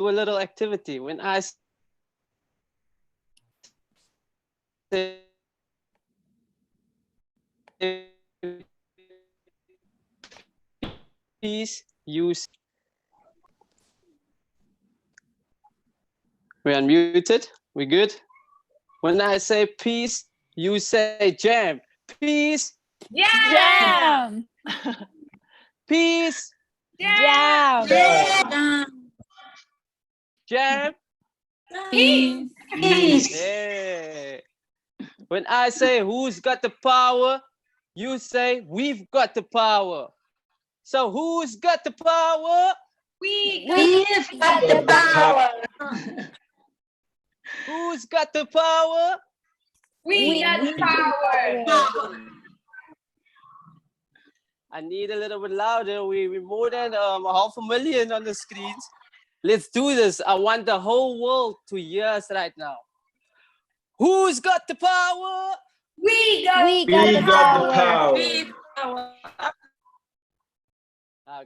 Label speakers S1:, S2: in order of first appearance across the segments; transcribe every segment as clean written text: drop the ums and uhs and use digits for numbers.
S1: do a little activity. When I say peace, you say, we're unmuted. We good? When I say peace, you say jam. Peace.
S2: Jam.
S1: Peace.
S2: Jam.
S1: Jam.
S2: Peace.
S1: Yeah. When I say who's got the power, you say we've got the power. So who's got the power?
S2: We've got the power.
S1: Who's got the power?
S2: We got the power.
S1: I need a little bit louder. We're more than 500,000 on the screens. Let's do this. I want the whole world to hear us right now. Who's got the power?
S2: We got the power.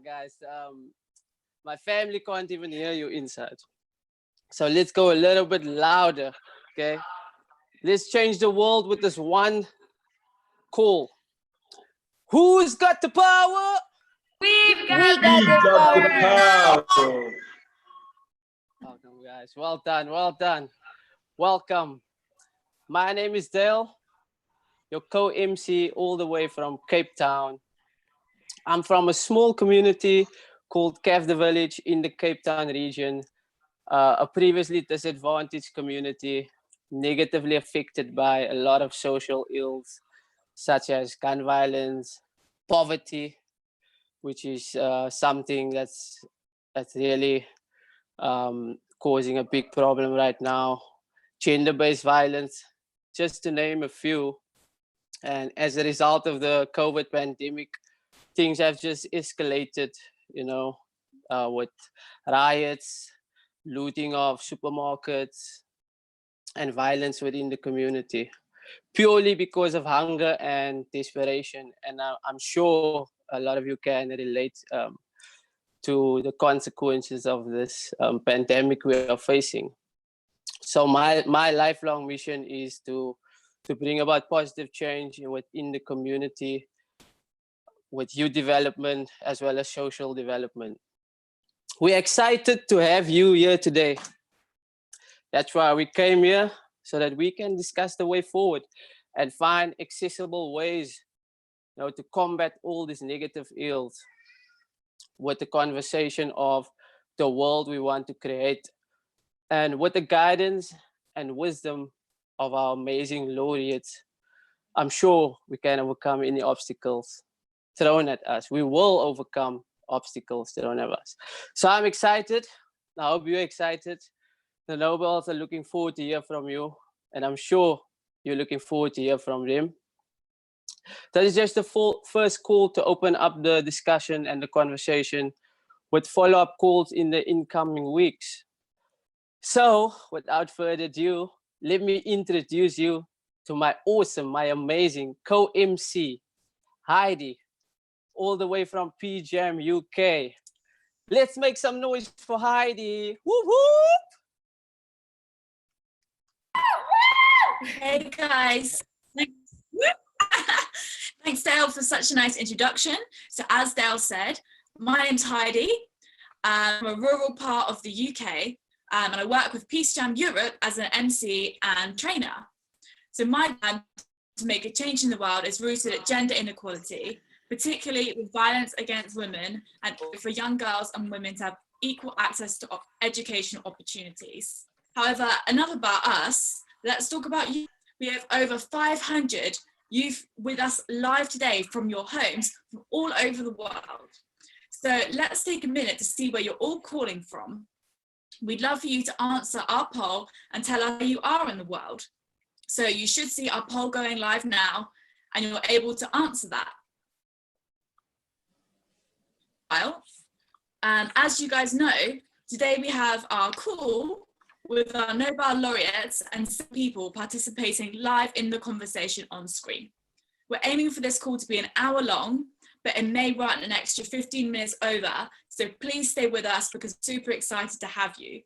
S1: Guys, my family can't even hear you inside. So let's go a little bit louder, okay? Let's change the world with this one call. Who's got the power?
S2: We've got the power.
S1: Welcome, guys. Well done, well done. Welcome. My name is Dale, your co-MC all the way from Cape Town. I'm from a small community called Kefde Village in the Cape Town region, a previously disadvantaged community, negatively affected by a lot of social ills, such as gun violence, poverty, which is something that's really causing a big problem right now, gender-based violence, just to name a few. And as a result of the COVID pandemic, things have just escalated, with riots, looting of supermarkets, and violence within the community, purely because of hunger and desperation. And I'm sure a lot of you can relate to the consequences of this pandemic we are facing. So my lifelong mission is to bring about positive change within the community, with youth development as well as social development. We're excited to have you here today. That's why we came here, so that we can discuss the way forward and find accessible ways, to combat all these negative ills with the conversation of the world we want to create, and with the guidance and wisdom of our amazing laureates. I'm sure we can overcome any obstacles thrown at us. We will overcome obstacles thrown at us. So I'm excited. I hope you're excited. The Nobels are looking forward to hear from you, and I'm sure you're looking forward to hear from them. That is just the first call to open up the discussion and the conversation, with follow-up calls in the incoming weeks. So without further ado, let me introduce you to my awesome, my amazing co-MC, Heidi, all the way from PJAM, UK. Let's make some noise for Heidi. Whoop, whoop.
S3: Hey guys, thanks Dale for such a nice introduction. So as Dale said, my name's Heidi. I'm a rural part of the UK, and I work with PJAM Europe as an MC and trainer. So my plan to make a change in the world is rooted at gender inequality, particularly with violence against women, and for young girls and women to have equal access to educational opportunities. However, enough about us. Let's talk about you. We have over 500 youth with us live today from your homes, from all over the world. So let's take a minute to see where you're all calling from. We'd love for you to answer our poll and tell us where you are in the world. So you should see our poll going live now, and you're able to answer that. As you guys know, today we have our call with our Nobel laureates and some people participating live in the conversation on screen. We're aiming for this call to be an hour long, but it may run an extra 15 minutes over. So please stay with us because we're super excited to have you.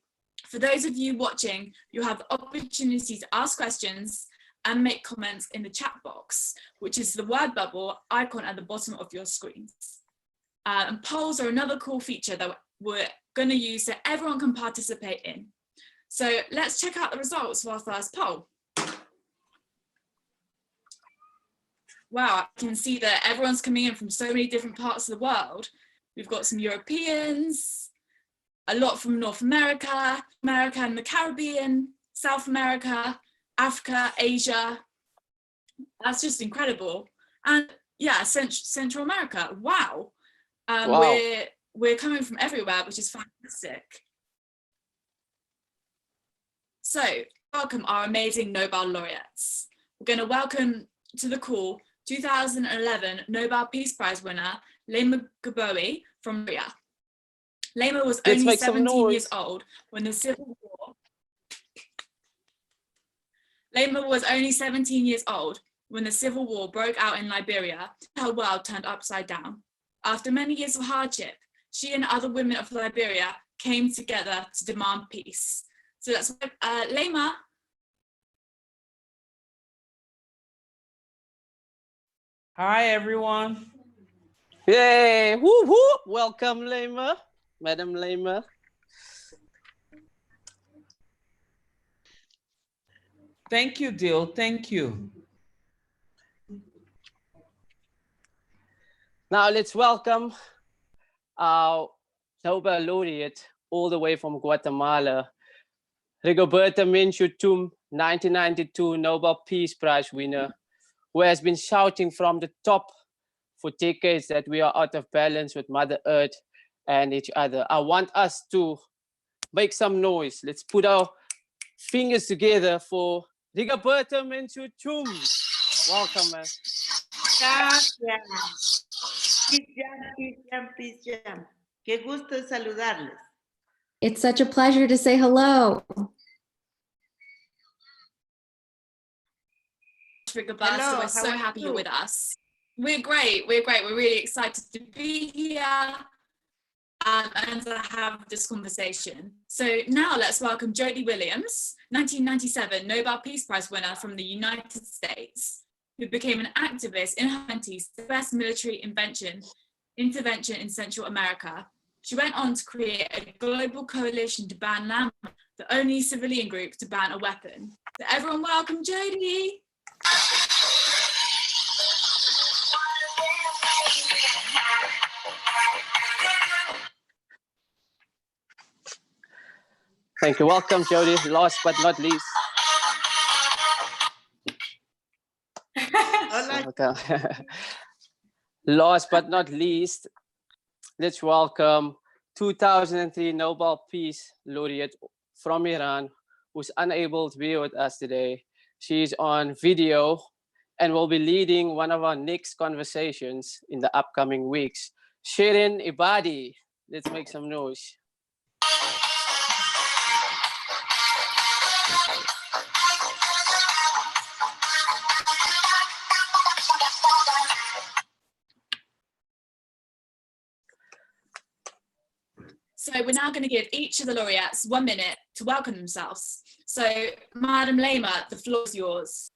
S3: For those of you watching, you have the opportunity to ask questions and make comments in the chat box, which is the word bubble icon at the bottom of your screens. And polls are another cool feature that we're going to use so everyone can participate in. So let's check out the results of our first poll. Wow, I can see that everyone's coming in from so many different parts of the world. We've got some Europeans, a lot from North America, America and the Caribbean, South America, Africa, Asia. That's just incredible. And yeah, Central America. Wow.
S1: Wow.
S3: We're coming from everywhere, which is fantastic. So welcome our amazing Nobel laureates. We're going to welcome to the call 2011 Nobel Peace Prize winner Lema Gaboui from Laureate. Lema was only 17 years old when the Civil War. Lema was only 17 years old when the Civil War broke out in Liberia. Her world turned upside down. After many years of hardship, she and other women of Liberia came together to demand peace. So that's Lema.
S4: Hi, everyone.
S1: Yay! Woo woo! Welcome, Lema, Madam Lema.
S4: Thank you, Dil. Thank you.
S1: Now let's welcome our Nobel laureate all the way from Guatemala, Rigoberta Menchú Tum, 1992 Nobel Peace Prize winner, who has been shouting from the top for decades that we are out of balance with Mother Earth and each other. I want us to make some noise. Let's put our fingers together for Rigoberta Menchú Tum. Welcome, man.
S5: Gracias. Peace jam. Qué gusto saludarles.
S2: It's such a pleasure to say hello.
S3: Rigoberta, we're so happy you're with us. We're great. We're really excited to be here and to have this conversation. So now let's welcome Jody Williams, 1997 Nobel Peace Prize winner from the United States, who became an activist in her 20s, the best military intervention in Central America. She went on to create a global coalition to ban land, the only civilian group to ban a weapon. So everyone welcome Jody.
S1: Thank you. Welcome, Jody. Last but not least. Last but not least, let's welcome 2003 Nobel Peace Laureate from Iran, who's unable to be with us today. She's on video and will be leading one of our next conversations in the upcoming weeks. Shirin Ebadi. Let's make some noise.
S3: So we're now going to give each of the laureates 1 minute to welcome themselves. So Madam Lema, the floor is yours.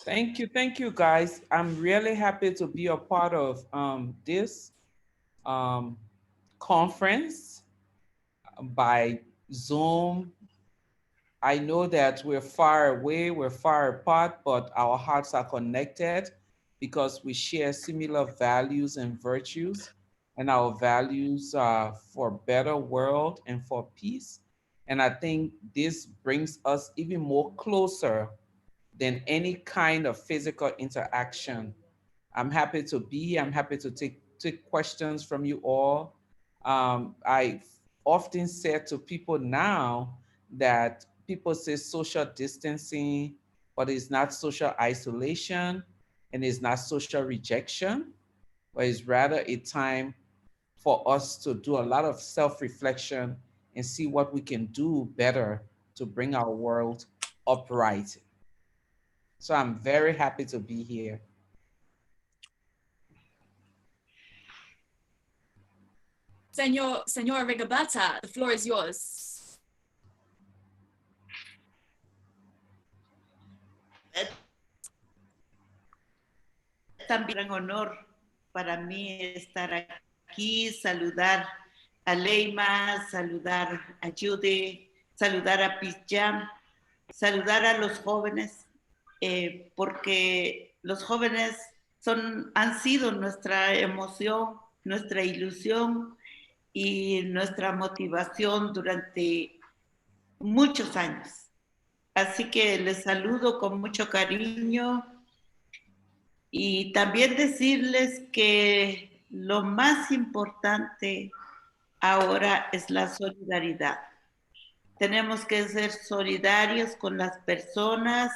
S4: Thank you, guys. I'm really happy to be a part of this conference by Zoom. I know that we're far away, we're far apart, but our hearts are connected because we share similar values and virtues, and our values are for a better world and for peace. And I think this brings us even more closer than any kind of physical interaction. I'm happy to be here. I'm happy to take questions from you all. I often say to people now that people say social distancing, but it's not social isolation and it's not social rejection, but it's rather a time for us to do a lot of self-reflection and see what we can do better to bring our world upright. So I'm very happy to be here.
S3: Senora Rigoberta, the floor is yours.
S5: También un honor para mí estar aquí, saludar a Leima, saludar a Judy, saludar a Picham, saludar a los jóvenes, porque los jóvenes han sido nuestra emoción, nuestra ilusión y nuestra motivación durante muchos años. Así que les saludo con mucho cariño y también decirles que lo más importante ahora es la solidaridad. Tenemos que ser solidarios con las personas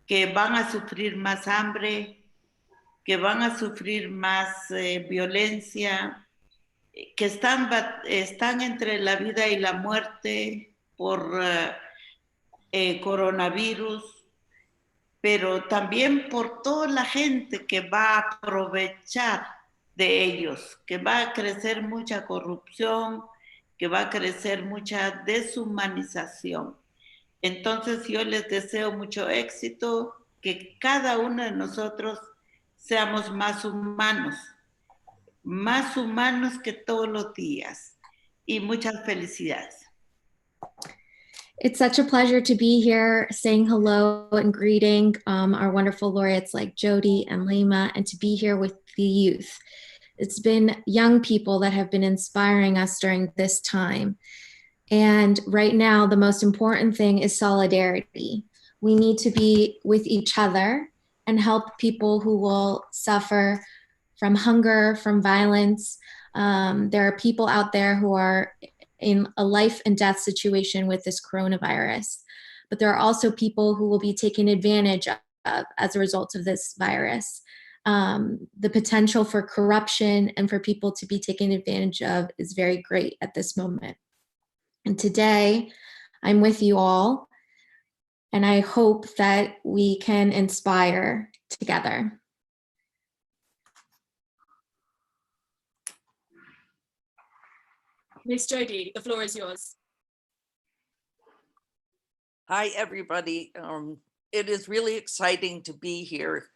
S5: que van a sufrir más hambre, que van a sufrir más violencia, que están entre la vida y la muerte por coronavirus, pero también por toda la gente que va a aprovechar de ellos, que va a crecer mucha corrupción, que va a crecer mucha deshumanización. Entonces yo les deseo mucho éxito, que cada uno de nosotros seamos más humanos que todos los días. Y muchas felicidades.
S2: It's such a pleasure to be here saying hello and greeting our wonderful laureates like Jody and Lima, and to be here with the youth. It's been young people that have been inspiring us during this time. And right now, the most important thing is solidarity. We need to be with each other and help people who will suffer from hunger, from violence. There are people out there who are in a life and death situation with this coronavirus. But there are also people who will be taken advantage of as a result of this virus. The potential for corruption and for people to be taken advantage of is very great at this moment. And today, I'm with you all, and I hope that we can inspire together.
S3: Miss Jody, the floor is yours.
S6: Hi, everybody. It is really exciting to be here.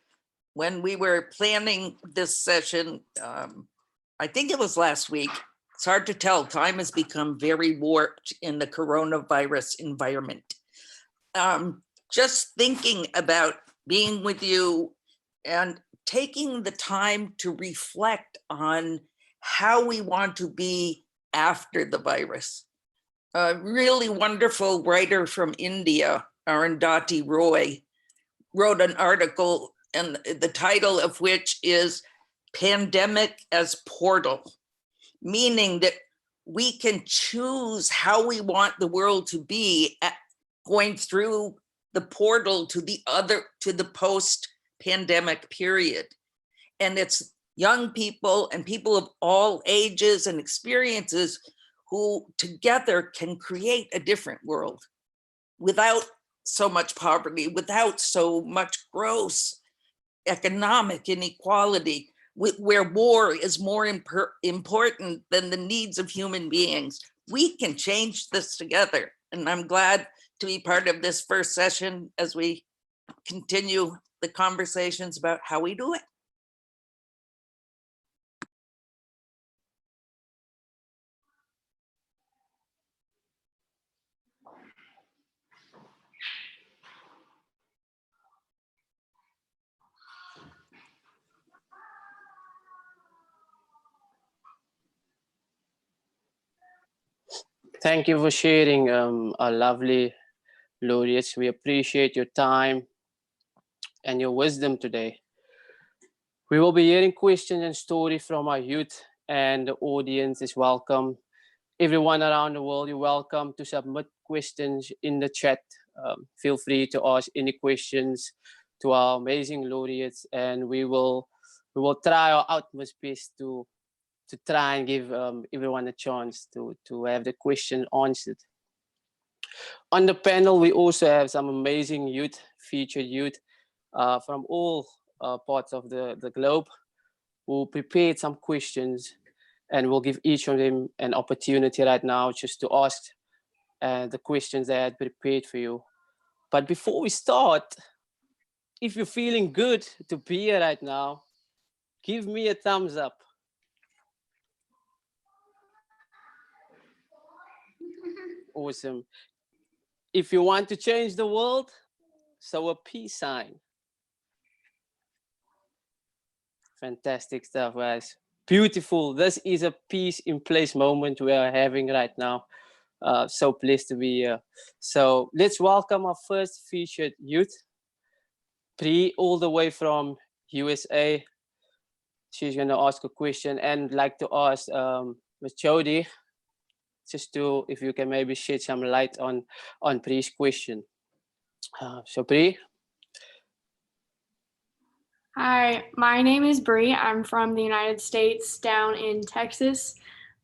S6: When we were planning this session, I think it was last week, it's hard to tell. Time has become very warped in the coronavirus environment. Just thinking about being with you and taking the time to reflect on how we want to be after the virus. A really wonderful writer from India, Arundhati Roy, wrote an article, and the title of which is Pandemic as Portal, meaning that we can choose how we want the world to be going through the portal to the post-pandemic period. And it's young people and people of all ages and experiences who together can create a different world without so much poverty, without so much gross economic inequality, where war is more important than the needs of human beings. We can change this together. And I'm glad to be part of this first session as we continue the conversations about how we do it.
S1: Thank you for sharing, our lovely laureates. We appreciate your time and your wisdom today. We will be hearing questions and stories from our youth, and the audience is welcome. Everyone around the world, you're welcome to submit questions in the chat. Feel free to ask any questions to our amazing laureates, and we will try our utmost best to try and give everyone a chance to have the question answered. On the panel, we also have some amazing youth, featured youth. from all parts of the globe who prepared some questions, and we'll give each of them an opportunity right now just to ask the questions they had prepared for you. But before we start, if you're feeling good to be here right now, give me a thumbs up. Awesome. If you want to change the world, so a peace sign. Fantastic stuff, guys. Beautiful. This is a peace in place moment we are having right now. So pleased to be here. So let's welcome our first featured youth, Pri, all the way from USA. She's going to ask a question, and like to ask Ms. Jody, just to, if you can maybe shed some light on Pri's question. So Pri.
S7: Hi, my name is Bree. I'm from the United States, down in Texas.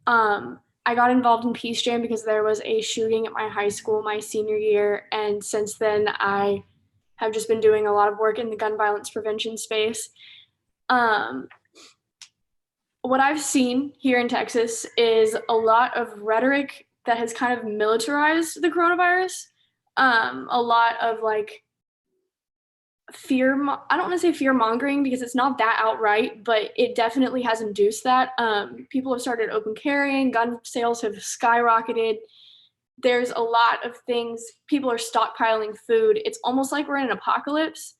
S7: I got involved in Peace Jam because there was a shooting at my high school my senior year, and since then I have just been doing a lot of work in the gun violence prevention space. What I've seen here in Texas is a lot of rhetoric that has kind of militarized the coronavirus. A lot of like I don't want to say fear mongering because it's not that outright, but it definitely has induced that. People have started open carrying, gun sales have skyrocketed. There's a lot of things. People are stockpiling food. It's almost like we're in an apocalypse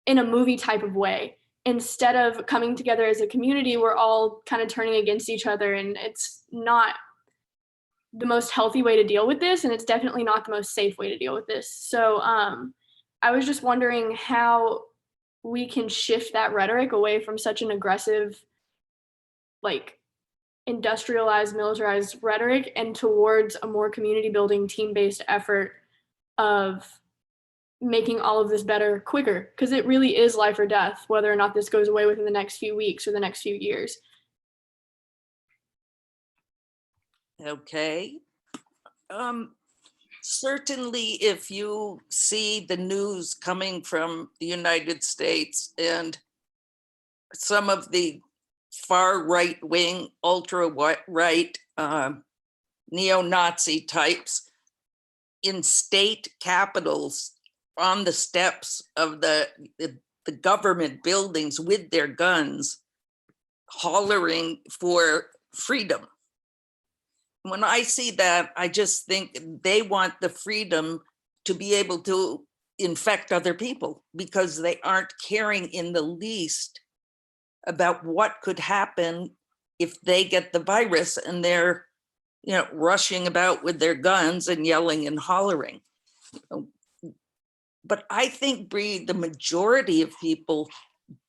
S7: in a movie type of way. Instead of coming together as a community, we're all kind of turning against each other, and it's not the most healthy way to deal with this, and it's definitely not the most safe way to deal with this. So I was just wondering how we can shift that rhetoric away from such an aggressive, like industrialized, militarized rhetoric and towards a more community building, team-based effort of making all of this better quicker, because it really is life or death, whether or not this goes away within the next few weeks or the next few years.
S6: Okay. Certainly, if you see the news coming from the United States and some of the far right wing, ultra right, neo-Nazi types in state capitals on the steps of the government buildings with their guns, hollering for freedom. When I see that, I just think they want the freedom to be able to infect other people because they aren't caring in the least about what could happen if they get the virus and they're, rushing about with their guns and yelling and hollering. But I think, Bree, the majority of people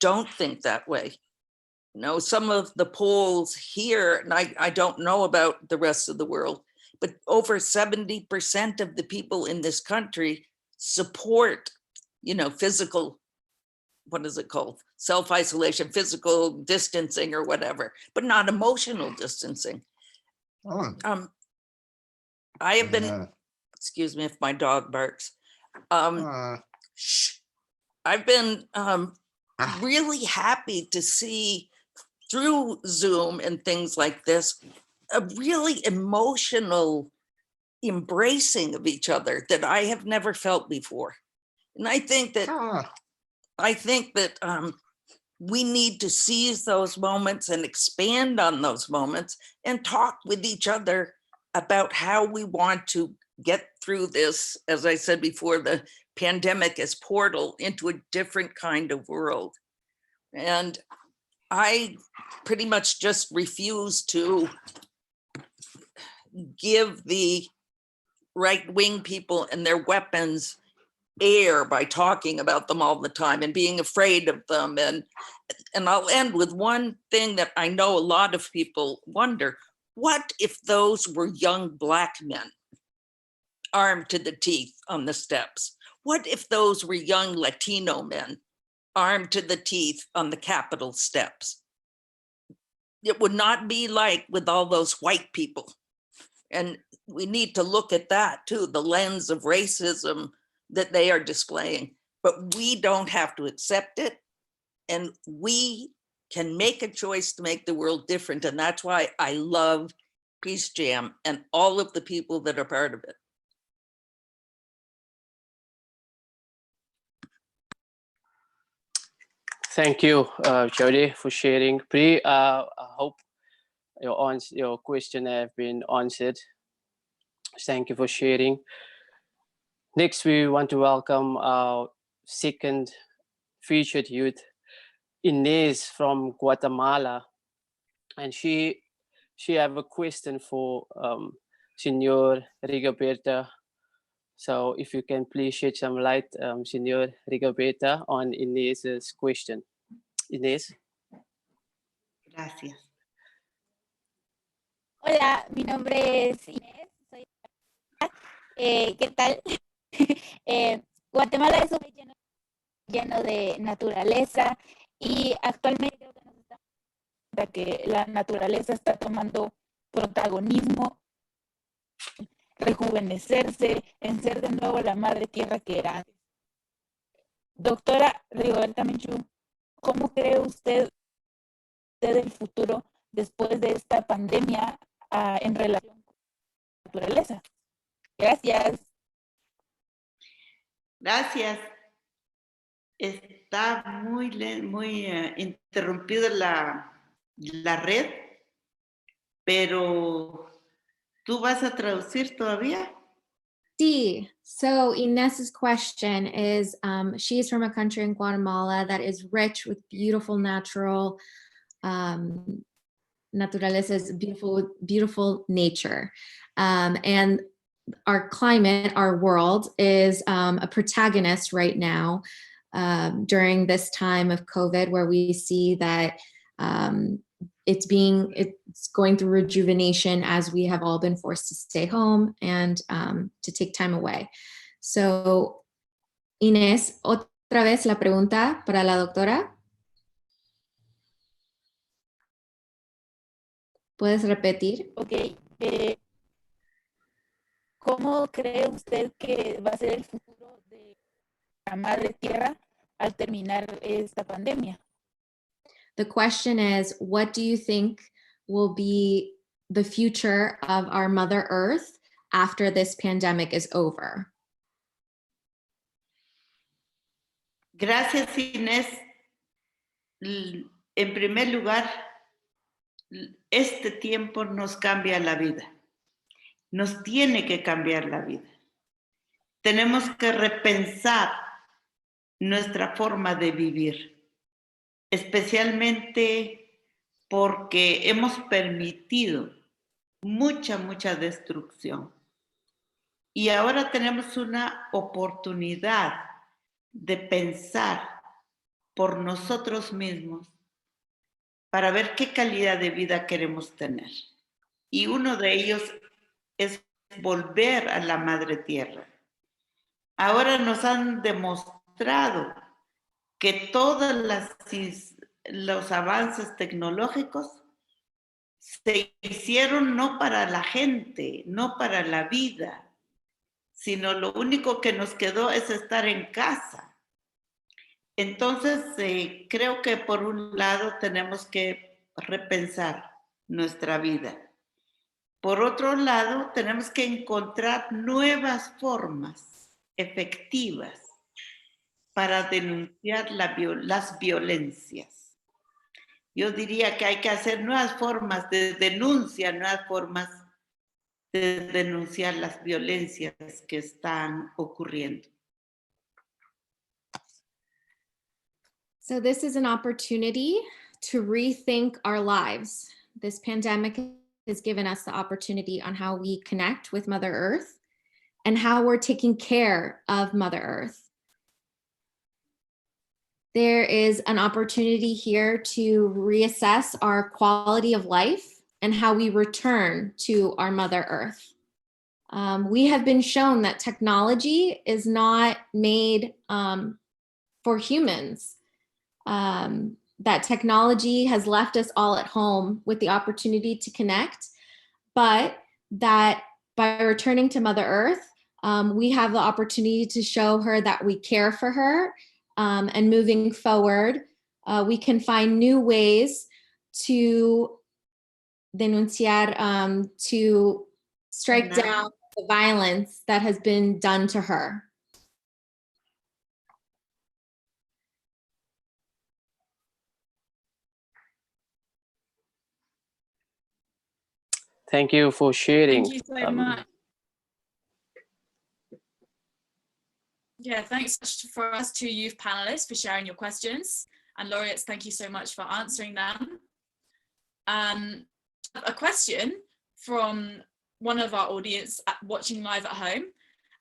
S6: don't think that way. Some of the polls here, and I don't know about the rest of the world, but over 70% of the people in this country support, physical, what is it called? Self-isolation, physical distancing or whatever, but not emotional distancing. I have been, excuse me if my dog barks. I've been really happy to see through Zoom and things like this, a really emotional embracing of each other that I have never felt before. And I think that we need to seize those moments and expand on those moments and talk with each other about how we want to get through this, as I said before, the pandemic as portal into a different kind of world. And I pretty much just refuse to give the right-wing people and their weapons air by talking about them all the time and being afraid of them. And I'll end with one thing that I know a lot of people wonder. What if those were young Black men armed to the teeth on the steps? What if those were young Latino men armed to the teeth on the Capitol steps? It would not be like with all those white people. And we need to look at that too, the lens of racism that they are displaying. but we don't have to accept it. And we can make a choice to make the world different. And that's why I love Peace Jam and all of the people that are part of it.
S1: Thank you, Jody, for sharing. Pri, I hope your question have been answered. Thank you for sharing. Next, we want to welcome our second featured youth, Inez from Guatemala, and she have a question for Senor Rigoberta. So if you can please shed some light, Senor Rigoberta, on Inez's question. Inez.
S5: Gracias.
S8: Hola, mi nombre es Inés. Soy ¿qué tal? Guatemala es un país lleno de naturaleza y actualmente creo que nos damos cuenta que la naturaleza está tomando protagonismo, rejuvenecerse, en ser de nuevo la madre tierra que era antes. Doctora Rigoberta Menchú, ¿cómo cree usted el futuro después de esta pandemia en relación con la naturaleza? Gracias.
S5: Gracias. Está muy interrumpida la red, pero ¿tú vas a traducir todavía?
S2: Sí. So Inez's question is, she's from a country in Guatemala that is rich with beautiful natural naturaleza, is beautiful, beautiful nature. And our climate, our world is a protagonist right now during this time of COVID, where we see that it's going through rejuvenation as we have all been forced to stay home and to take time away. So, Inés, otra vez la pregunta para la doctora. ¿Puedes repetir?
S8: Ok. ¿Cómo cree usted que va a ser el futuro de la madre tierra al terminar esta pandemia?
S2: The question is, what do you think will be the future of our Mother Earth after this pandemic is over?
S5: Gracias, Inés. En primer lugar, este tiempo nos cambia la vida. Nos tiene que cambiar la vida. Tenemos que repensar nuestra forma de vivir, especialmente porque hemos permitido mucha destrucción. Y ahora tenemos una oportunidad de pensar por nosotros mismos para ver qué calidad de vida queremos tener. Y uno de ellos es volver a la madre tierra. Ahora nos han demostrado que todos los avances tecnológicos se hicieron no para la gente, no para la vida, sino lo único que nos quedó es estar en casa. Entonces, creo que por un lado tenemos que repensar nuestra vida. Por otro lado, tenemos que encontrar nuevas formas efectivas para denunciar las violencias. Yo diría que hay que hacer nuevas formas de denuncia, nuevas formas de denunciar las violencias que están ocurriendo.
S2: So this is an opportunity to rethink our lives. This pandemic has given us the opportunity on how we connect with Mother Earth and how we're taking care of Mother Earth. There is an opportunity here to reassess our quality of life and how we return to our Mother Earth. We have been shown that technology is not made for humans. That technology has left us all at home with the opportunity to connect, but that by returning to Mother Earth, we have the opportunity to show her that we care for her, and moving forward, we can find new ways to denunciar, to strike down the violence that has been done to her.
S1: Thank you for sharing.
S3: Thank you so much. Yeah, thanks for us two youth panelists for sharing your questions. And Laureates, thank you so much for answering them. A question from one of our audience watching live at home.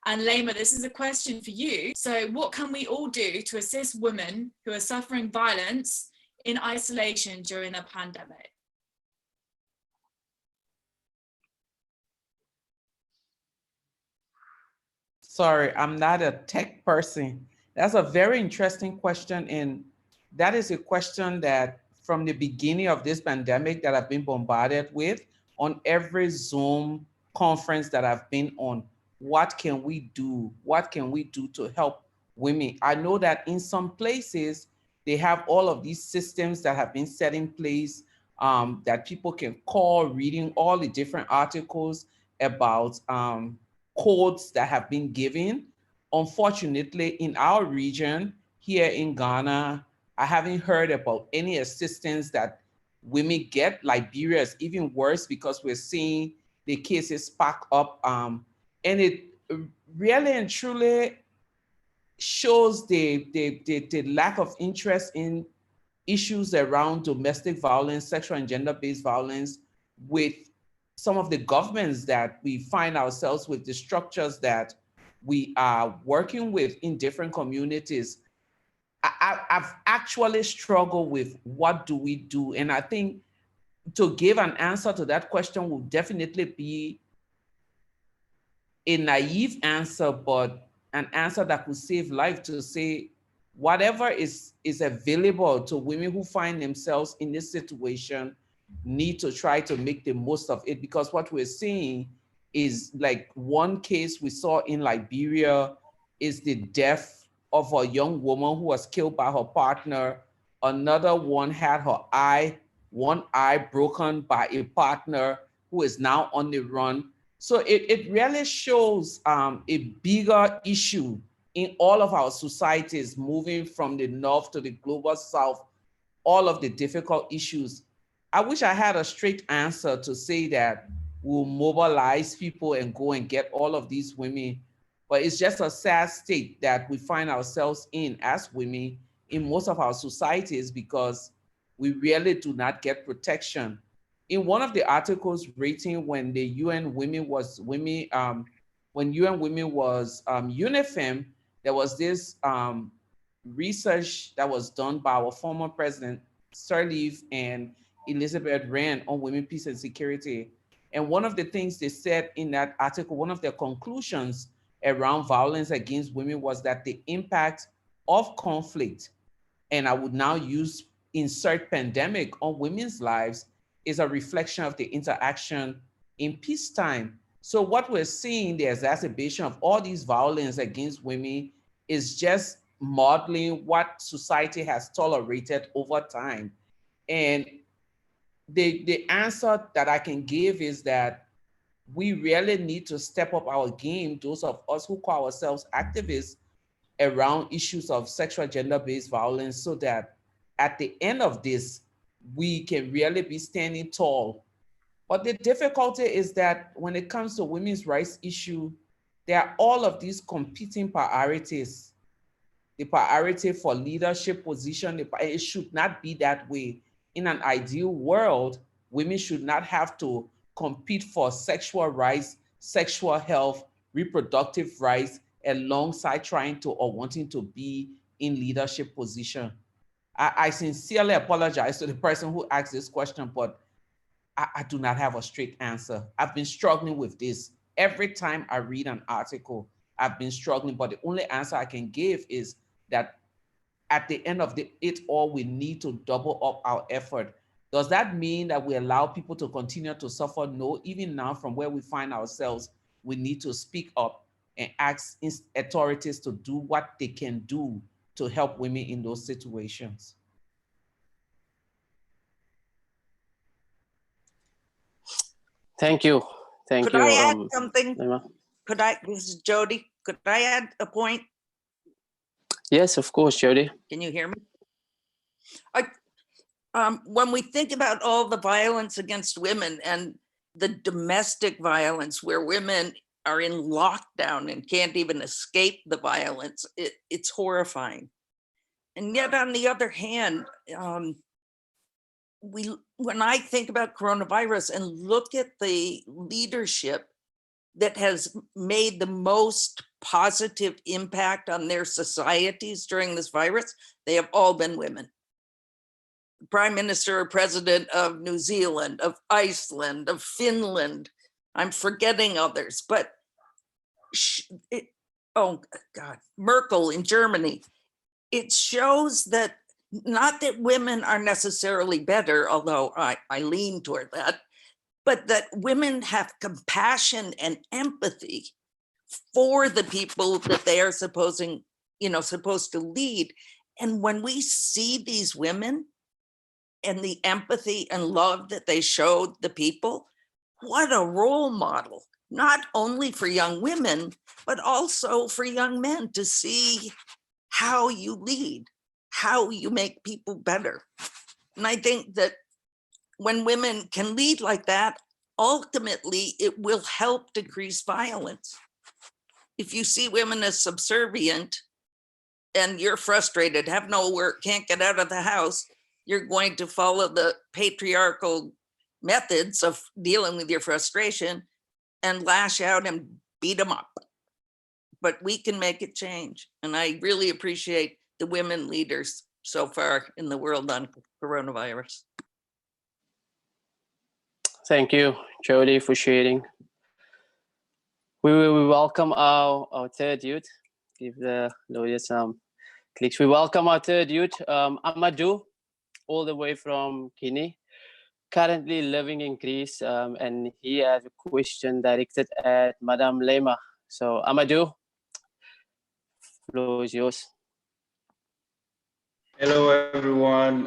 S3: And Laima, this is a question for you. So what can we all do to assist women who are suffering violence in isolation during a pandemic?
S4: Sorry, I'm not a tech person. That's a very interesting question. And that is a question that from the beginning of this pandemic that I've been bombarded with on every Zoom conference that I've been on. What can we do? What can we do to help women? I know that in some places, they have all of these systems that have been set in place, that people can call, reading all the different articles about codes that have been given. Unfortunately, in our region here in Ghana, I haven't heard about any assistance that women get. Liberia is even worse because we're seeing the cases spark up. And it really and truly shows the lack of interest in issues around domestic violence, sexual and gender-based violence with some of the governments that we find ourselves with, the structures that we are working with in different communities. I've actually struggled with what do we do? And I think to give an answer to that question will definitely be a naive answer, but an answer that could save life, to say whatever is available to women who find themselves in this situation need to try to make the most of it. Because what we're seeing is, like, one case we saw in Liberia is the death of a young woman who was killed by her partner. Another one had one eye broken by a partner who is now on the run. So it really shows a bigger issue in all of our societies, moving from the north to the global south, all of the difficult issues. I wish I had a straight answer to say that we'll mobilize people and go and get all of these women, but it's just a sad state that we find ourselves in as women in most of our societies, because we really do not get protection. In one of the articles rating when the UN Women was when UN Women was UNIFEM, there was this research that was done by our former president, Sirleaf and Elizabeth Wren, on women, peace, and security. And one of the things they said in that article, one of their conclusions around violence against women was that the impact of conflict, and I would now insert pandemic, on women's lives is a reflection of the interaction in peacetime. So what we're seeing, the exacerbation of all these violence against women, is just modeling what society has tolerated over time. And the answer that I can give is that we really need to step up our game, those of us who call ourselves activists around issues of sexual gender-based violence, so that at the end of this, we can really be standing tall. But the difficulty is that when it comes to women's rights issue, there are all of these competing priorities. The priority for leadership position, it should not be that way. In an ideal world, women should not have to compete for sexual rights, sexual health, reproductive rights, alongside trying to or wanting to be in leadership position. I sincerely apologize to the person who asked this question, but I do not have a straight answer. I've been struggling with this. Every time I read an article, I've been struggling, but the only answer I can give is that at the end of it all, we need to double up our effort. Does that mean that we allow people to continue to suffer? No, even now from where we find ourselves, we need to speak up. and ask authorities to do what they can do to help women in those situations.
S1: Thank you. Thank
S6: Could
S1: you.
S6: I add something?
S1: Emma.
S6: This is Jody. Could I add a point?
S1: Yes, of course, Jody.
S6: Can you hear me? When we think about all the violence against women and the domestic violence where women are in lockdown and can't even escape the violence, it's horrifying. And yet, on the other hand, when I think about coronavirus and look at the leadership that has made the most positive impact on their societies during this virus, they have all been women. Prime Minister or President of New Zealand, of Iceland, of Finland. I'm forgetting others, but oh God, Merkel in Germany. It shows that not that women are necessarily better, although I lean toward that, but that women have compassion and empathy for the people that they are supposed to lead. And when we see these women and the empathy and love that they showed the people, what a role model, not only for young women, but also for young men to see how you lead, how you make people better. And I think that when women can lead like that, ultimately it will help decrease violence. If you see women as subservient and you're frustrated, have no work, can't get out of the house, you're going to follow the patriarchal methods of dealing with your frustration and lash out and beat them up. But we can make it change. And I really appreciate the women leaders so far in the world on coronavirus.
S1: Thank you, Jody, for sharing. We welcome our third youth. Give the Laureate some clicks. We welcome our third youth, Amadou, all the way from Guinea, currently living in Greece, and he has a question directed at Madame Lema. So, Amadou, floor is yours.
S9: Hello, everyone.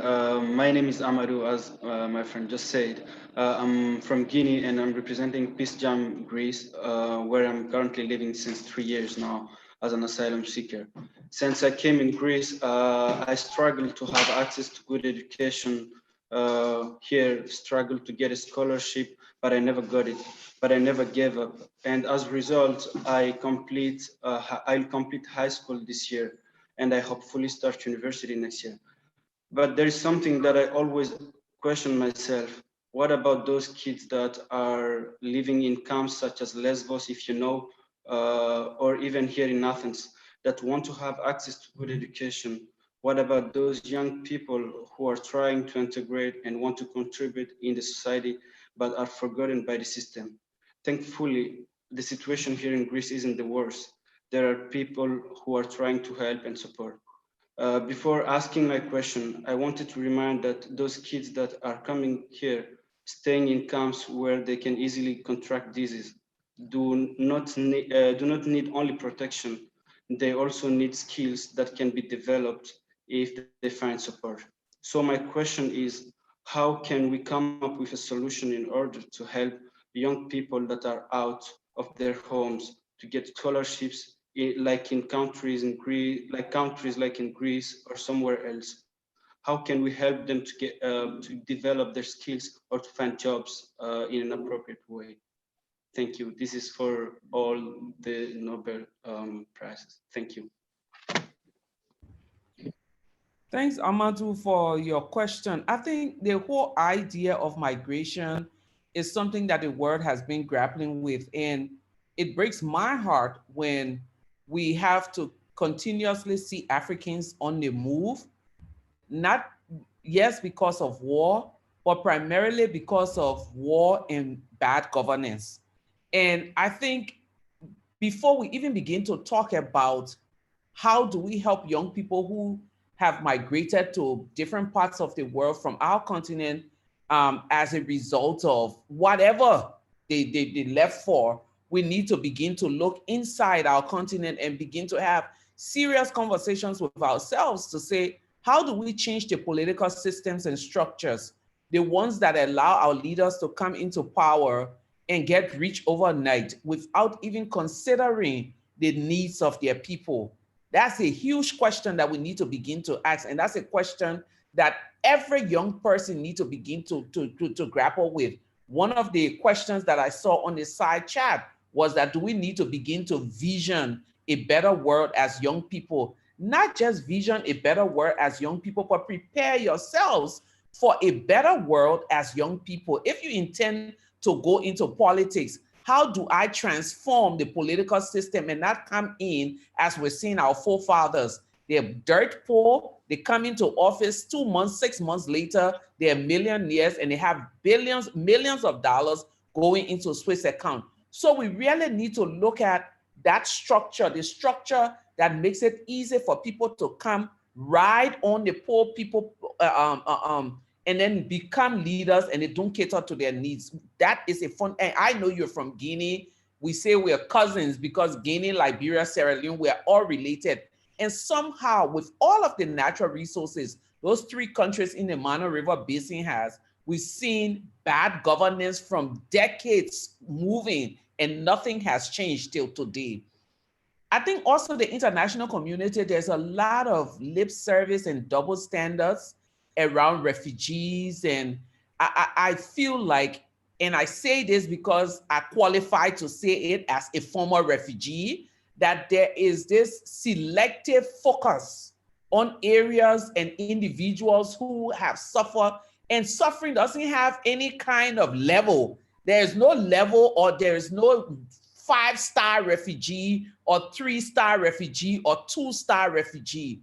S9: My name is Amadou, as my friend just said. I'm from Guinea, and I'm representing Peace Jam Greece, where I'm currently living since 3 years now as an asylum seeker. Since I came in Greece, I struggled to have access to good education here, struggled to get a scholarship, but I never got it, but I never gave up. And as a result, I'll complete high school this year, and I hopefully start university next year. But there is something that I always question myself. What about those kids that are living in camps such as Lesbos, if you know, or even here in Athens, that want to have access to good education? What about those young people who are trying to integrate and want to contribute in the society, but are forgotten by the system? Thankfully, the situation here in Greece isn't the worst. There are people who are trying to help and support. Before asking my question, I wanted to remind that those kids that are coming here, staying in camps where they can easily contract disease, do not need only protection. They also need skills that can be developed if they find support. So my question is, how can we come up with a solution in order to help young people that are out of their homes to get scholarships like in countries like in Greece or somewhere else? How can we help them to get to develop their skills or to find jobs in an appropriate way? Thank you. This is for all the Nobel prizes. Thank you.
S4: Thanks, Amadou, for your question. I think the whole idea of migration is something that the world has been grappling with, and it breaks my heart when we have to continuously see Africans on the move, not, yes, because of war, but primarily because of war and bad governance. And I think before we even begin to talk about how do we help young people who have migrated to different parts of the world from our continent as a result of whatever they left for, we need to begin to look inside our continent and begin to have serious conversations with ourselves to say, how do we change the political systems and structures, the ones that allow our leaders to come into power and get rich overnight without even considering the needs of their people? That's a huge question that we need to begin to ask. And that's a question that every young person needs to begin to grapple with. One of the questions that I saw on the side chat was that, do we need to begin to vision a better world as young people? Not just vision a better world as young people, but prepare yourselves for a better world as young people. If you intend to go into politics, how do I transform the political system and not come in as we're seeing our forefathers? They're dirt poor, they come into office 2 months, 6 months later, they're millionaires and they have billions, millions of dollars going into Swiss account. So we really need to look at that structure, the structure that makes it easy for people to come ride on the poor people and then become leaders, and they don't cater to their needs. That is a fun, and I know you're from Guinea. We say we're cousins because Guinea, Liberia, Sierra Leone, we're all related. And somehow with all of the natural resources those 3 countries in the Mano River Basin has, we've seen bad governance from decades moving and nothing has changed till today. I think also the international community, there's a lot of lip service and double standards around refugees. And I feel like, and I say this because I qualify to say it as a former refugee, that there is this selective focus on areas and individuals who have suffered, and suffering doesn't have any kind of level. There's no level, or there's no 5-star refugee or 3-star refugee or 2-star refugee.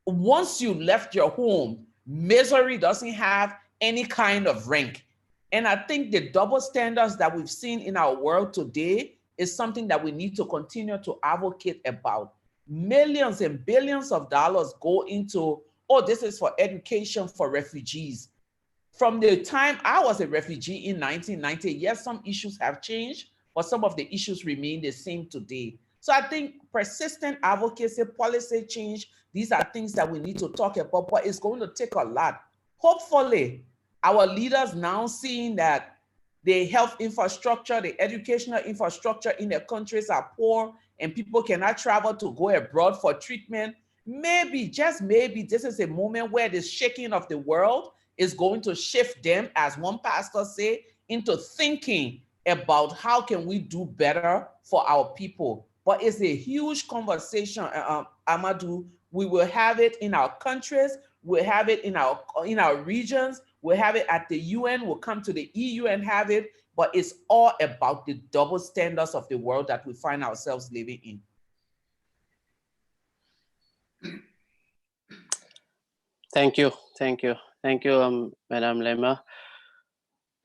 S4: Once you left your home, misery doesn't have any kind of rank. And I think the double standards that we've seen in our world today is something that we need to continue to advocate about. Millions and billions of dollars go into, oh, this is for education for refugees. From the time I was a refugee in 1990, yes, some issues have changed, but some of the issues remain the same today. So I think persistent advocacy, policy change, these are things that we need to talk about, but it's going to take a lot. Hopefully, our leaders now seeing that the health infrastructure, the educational infrastructure in their countries are poor and people cannot travel to go abroad for treatment, maybe, just maybe, this is a moment where the shaking of the world is going to shift them, as one pastor said, into thinking about how can we do better for our people. But it's a huge conversation, Amadou. We will have it in our countries, we'll have it in our regions, we'll have it at the UN, we'll come to the EU and have it, but it's all about the double standards of the world that we find ourselves living in.
S1: Thank you, Madam Lema.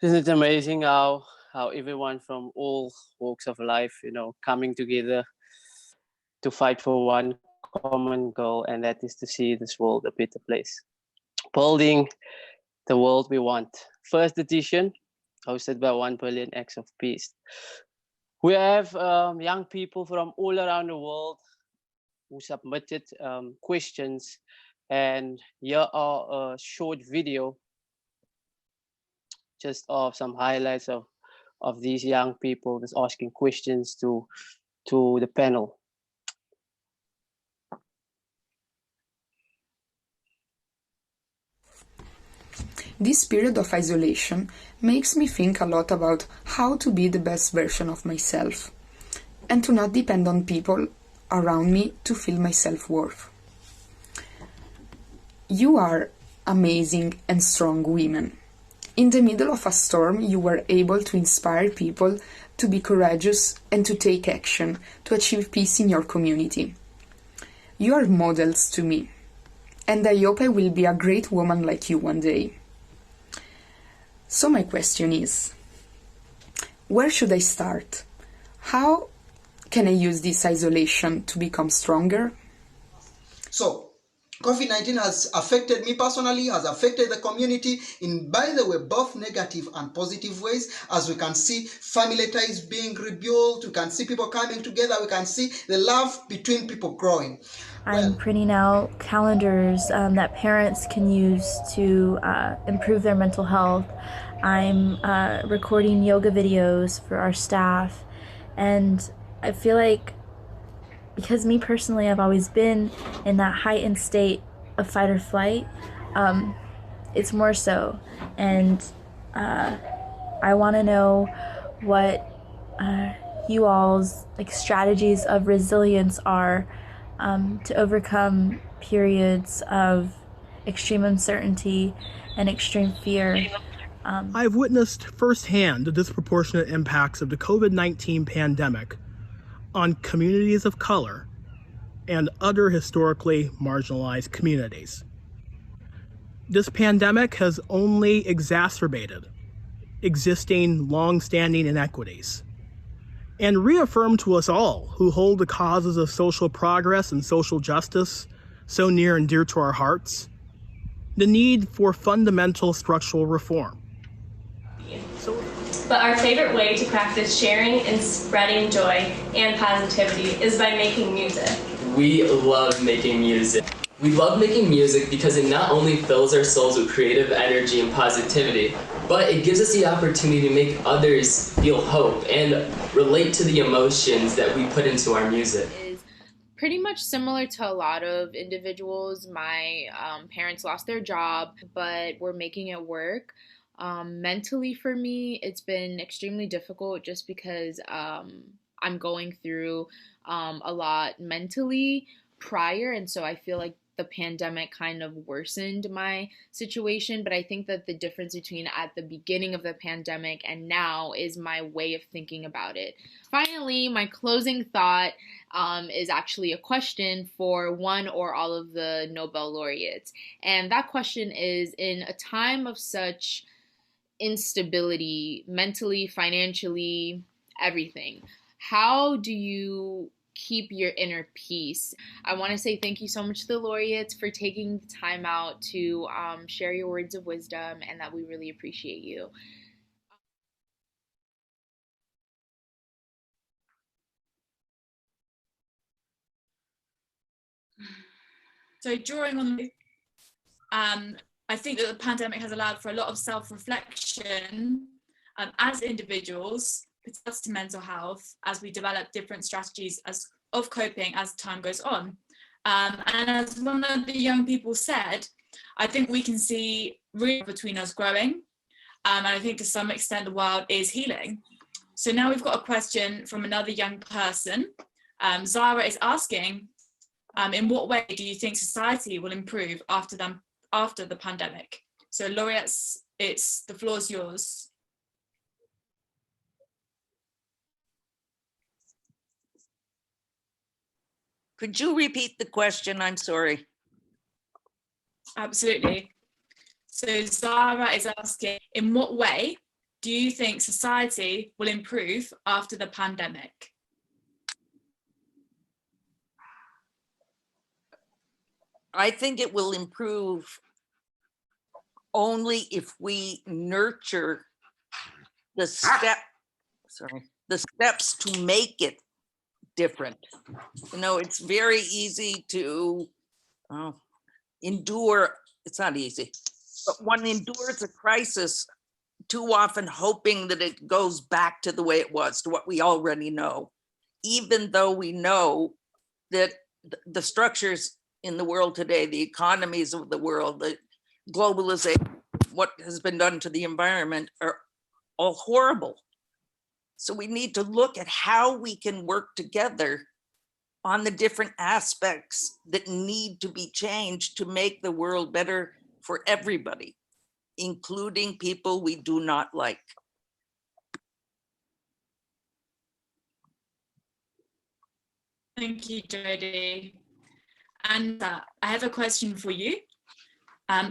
S1: Isn't it amazing how everyone from all walks of life, coming together to fight for one common goal, and that is to see this world a better place. Building the world we want. First edition, hosted by 1 Billion Acts of Peace. We have young people from all around the world who submitted questions, and here are a short video just of some highlights of these young people just asking questions to the panel.
S10: This period of isolation makes me think a lot about how to be the best version of myself and to not depend on people around me to feel my self-worth. You are amazing and strong women. In the middle of a storm, you were able to inspire people to be courageous and to take action to achieve peace in your community. You are models to me, and I hope I will be a great woman like you one day. So my question is, where should I start? How can I use this isolation to become stronger?
S11: So, COVID-19 has affected me personally, has affected the community in, by the way, both negative and positive ways. As we can see, family ties being rebuilt, we can see people coming together, we can see the love between people growing.
S12: I'm printing out calendars that parents can use to improve their mental health. I'm recording yoga videos for our staff, and I feel like, because me personally, I've always been in that heightened state of fight or flight, it's more so. And I want to know what you all's strategies of resilience are to overcome periods of extreme uncertainty and extreme fear.
S13: I've witnessed firsthand the disproportionate impacts of the COVID-19 pandemic on communities of color and other historically marginalized communities. This pandemic has only exacerbated existing long-standing inequities and reaffirmed to us all who hold the causes of social progress and social justice so near and dear to our hearts the need for fundamental structural reform.
S14: But our favorite way to practice sharing and spreading joy and positivity is by making music.
S15: We love making music. We love making music because it not only fills our souls with creative energy and positivity, but it gives us the opportunity to make others feel hope and relate to the emotions that we put into our music.
S16: Pretty much similar to a lot of individuals. My parents lost their job, but we're making it work. Mentally for me, it's been extremely difficult just because I'm going through a lot mentally prior, and so I feel like the pandemic kind of worsened my situation. But I think that the difference between at the beginning of the pandemic and now is my way of thinking about it. Finally, my closing thought is actually a question for one or all of the Nobel laureates. And that question is, in a time of such instability, mentally, financially, everything, how do you keep your inner peace? I want to say thank you so much to the laureates for taking the time out to share your words of wisdom, and that we really appreciate you.
S3: So drawing on, I think that the pandemic has allowed for a lot of self-reflection as individuals, with regards to mental health, as we develop different strategies of coping as time goes on. And as one of the young people said, I think we can see really between us growing. And I think to some extent the world is healing. So now we've got a question from another young person. Zara is asking, in what way do you think society will improve after the pandemic? So laureates, the floor is yours.
S6: Could you repeat the question? I'm sorry.
S3: Absolutely. So Zara is asking, in what way do you think society will improve after the pandemic?
S6: I think it will improve only if we nurture the steps to make it different. You know, it's very easy to endure. It's not easy, but one endures a crisis too often hoping that it goes back to the way it was, to what we already know, even though we know that the structures in the world today, the economies of the world, the globalization, what has been done to the environment are all horrible. So we need to look at how we can work together on the different aspects that need to be changed to make the world better for everybody, including people we do not like.
S3: Thank you, Jodie. And I have a question for you.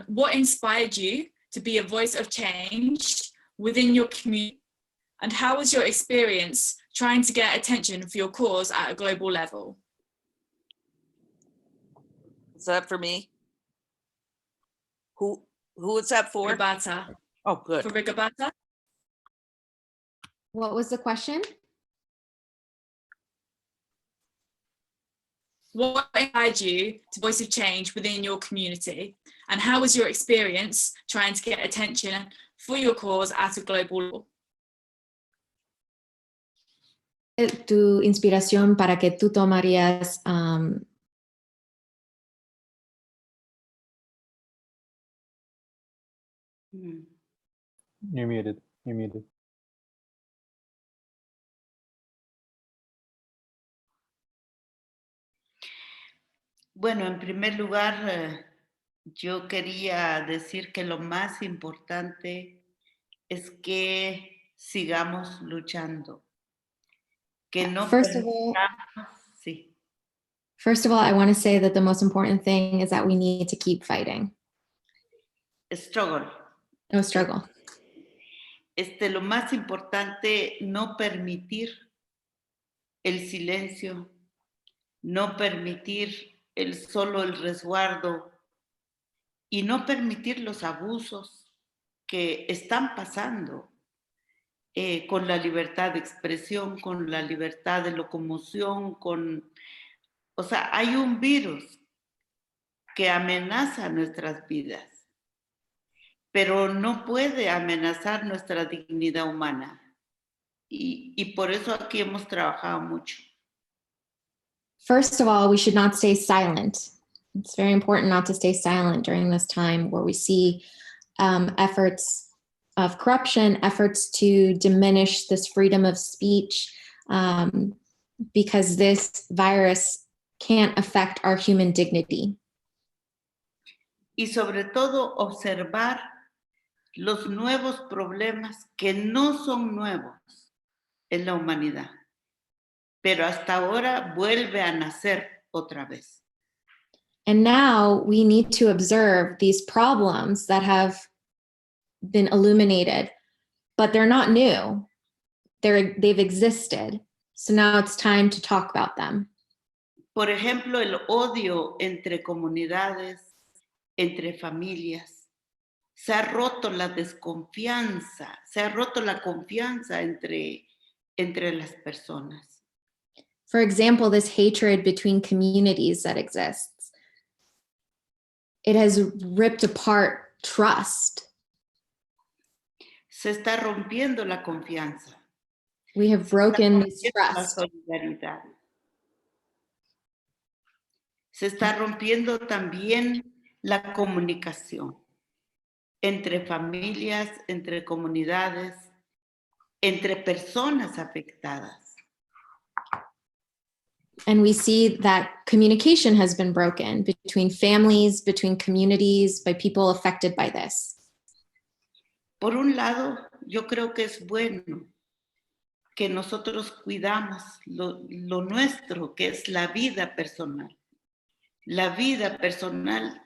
S3: What inspired you to be a voice of change within your community? And how was your experience trying to get attention for your cause at a global level?
S6: Is that for me? Who is that for?
S3: Roberta.
S6: Oh, good.
S3: For Roberta.
S2: What was the question?
S3: What inspired you to voice of change within your community? And how was your experience trying to get attention for your cause at a global level?
S2: Tu inspiración para que tú tomarías
S17: You're muted. You're muted.
S5: Bueno, en primer lugar, yo quería decir que lo más importante es que sigamos luchando. Que no
S2: First of all,
S5: sí.
S2: First of all, I want to say that the most important thing is that we need to keep fighting.
S5: Struggle.
S2: No struggle.
S5: Lo más importante, no permitir el silencio, no permitir solo el resguardo y no permitir los abusos que están pasando con la libertad de expresión, con la libertad de locomoción, o sea, hay un virus que amenaza nuestras vidas, pero no puede amenazar nuestra dignidad humana. Y por eso aquí hemos trabajado mucho.
S2: First of all, we should not stay silent. It's very important not to stay silent during this time where we see efforts of corruption, efforts to diminish this freedom of speech, because this virus can't affect our human dignity.
S5: Y sobre todo observar los nuevos problemas que no son nuevos en la humanidad, pero hasta ahora vuelve a nacer otra vez.
S2: And now we need to observe these problems that have been illuminated, but they're not new. They've existed. So now it's time to talk about them.
S5: Por ejemplo, el odio entre comunidades, entre familias. Se ha roto la desconfianza, se ha roto la confianza entre las personas.
S2: For example, this hatred between communities that exists. It has ripped apart trust.
S5: Se está rompiendo la confianza.
S2: We have broken this
S5: La
S2: trust.
S5: solidaridad. Se está rompiendo también la comunicación entre familias, entre comunidades, entre personas afectadas.
S2: And we see that communication has been broken between families, between communities, by people affected by this.
S5: Por un lado, yo creo que es bueno que nosotros cuidamos lo nuestro, que es la vida personal. La vida personal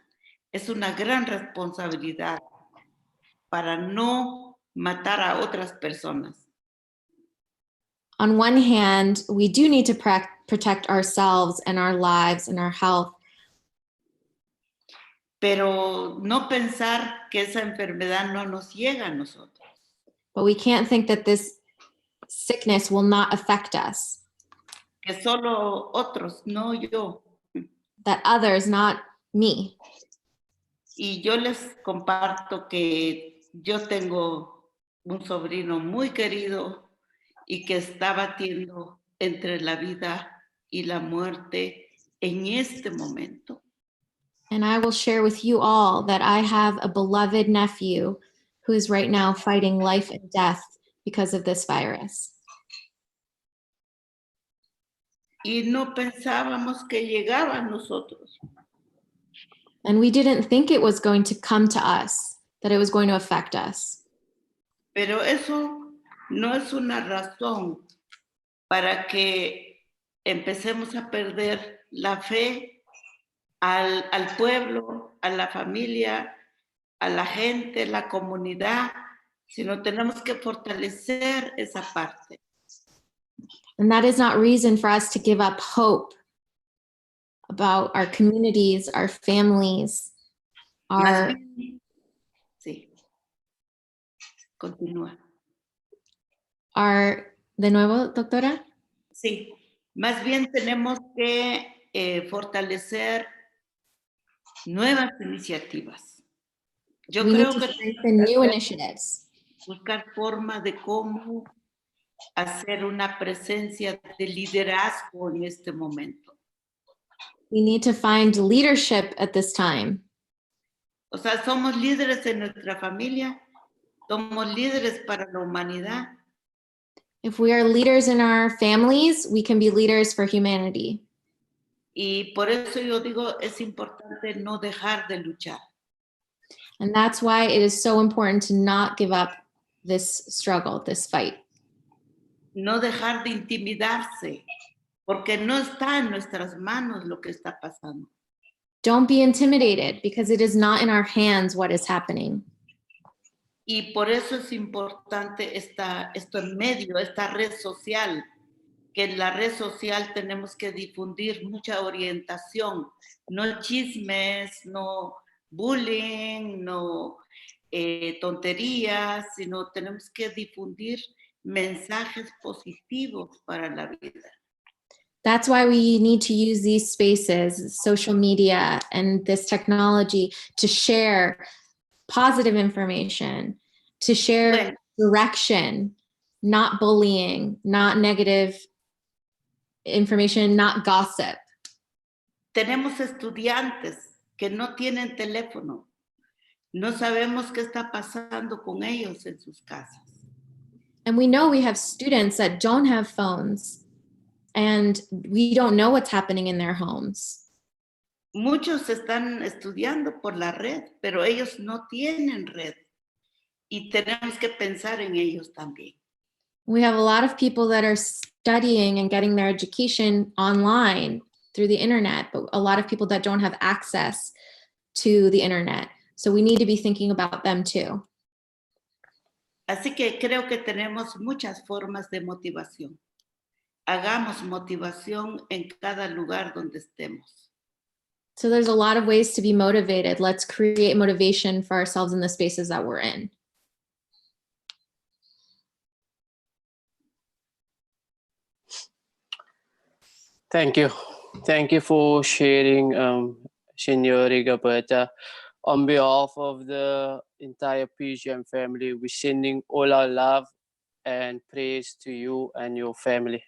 S5: es una gran responsabilidad para no matar a otras personas.
S2: On one hand, we do need to protect ourselves and our lives and our health.
S5: Pero no pensar que esa enfermedad no nos llega a nosotros.
S2: But we can't think that this sickness will not affect us.
S5: Que solo otros, no yo.
S2: That others, not me.
S5: Y yo les comparto que yo tengo un sobrino muy querido y que está batiendo entre la vida y la muerte en este momento.
S2: And I will share with you all that I have a beloved nephew who is right now fighting life and death because of this virus.
S5: Y no pensábamos que llegaba a nosotros.
S2: And we didn't think it was going to come to us, that it was going to affect us.
S5: Pero eso no es una razón para que empecemos a perder la fe al pueblo, a la familia, a la gente, la comunidad, sino tenemos que fortalecer esa parte.
S2: And that is not reason for us to give up hope about our communities, our families. Our,
S5: Sí, continúa.
S2: ¿De nuevo, doctora?
S5: Sí, más bien tenemos que fortalecer nuevas iniciativas. Yo
S2: We need
S5: creo
S2: to
S5: que
S2: strengthen new initiatives.
S5: buscar formas de cómo hacer una presencia de liderazgo en este momento.
S2: We need to find leadership at this time.
S5: O sea, somos líderes en nuestra familia, somos líderes para la humanidad.
S2: If we are leaders in our families, we can be leaders for humanity.
S5: Y por eso yo digo, es importante no dejar de luchar.
S2: And that's why it is so important to not give up this struggle, this fight.
S5: No dejar de intimidarse, porque no está en nuestras manos lo que está pasando.
S2: Don't be intimidated because it is not in our hands what is happening.
S5: Y por eso es importante esto en medio, esta red social, que en la red social tenemos que difundir mucha orientación, no chismes, no bullying, no tonterías, sino tenemos que difundir mensajes positivos para la vida.
S2: That's why we need to use these spaces, social media, and this technology to share positive information, to share direction, not bullying, not negative information, not gossip.
S5: Tenemos estudiantes que no tienen teléfono. No sabemos qué está pasando con ellos en sus casas.
S2: And we know we have students that don't have phones, and we don't know what's happening in their homes.
S5: Muchos están estudiando por la red, pero ellos no tienen red. Y tenemos que pensar en ellos también.
S2: We have a lot of people that are studying and getting their education online through the internet, but a lot of people that don't have access to the internet. So we need to be thinking about them too.
S5: Así que creo que tenemos muchas formas de motivación. Hagamos motivación en cada lugar donde estemos.
S2: So there's a lot of ways to be motivated. Let's create motivation for ourselves in the spaces that we're in.
S1: Thank you. Thank you for sharing, Senor Roberta. On behalf of the entire PGM family, we're sending all our love and praise to you and your family.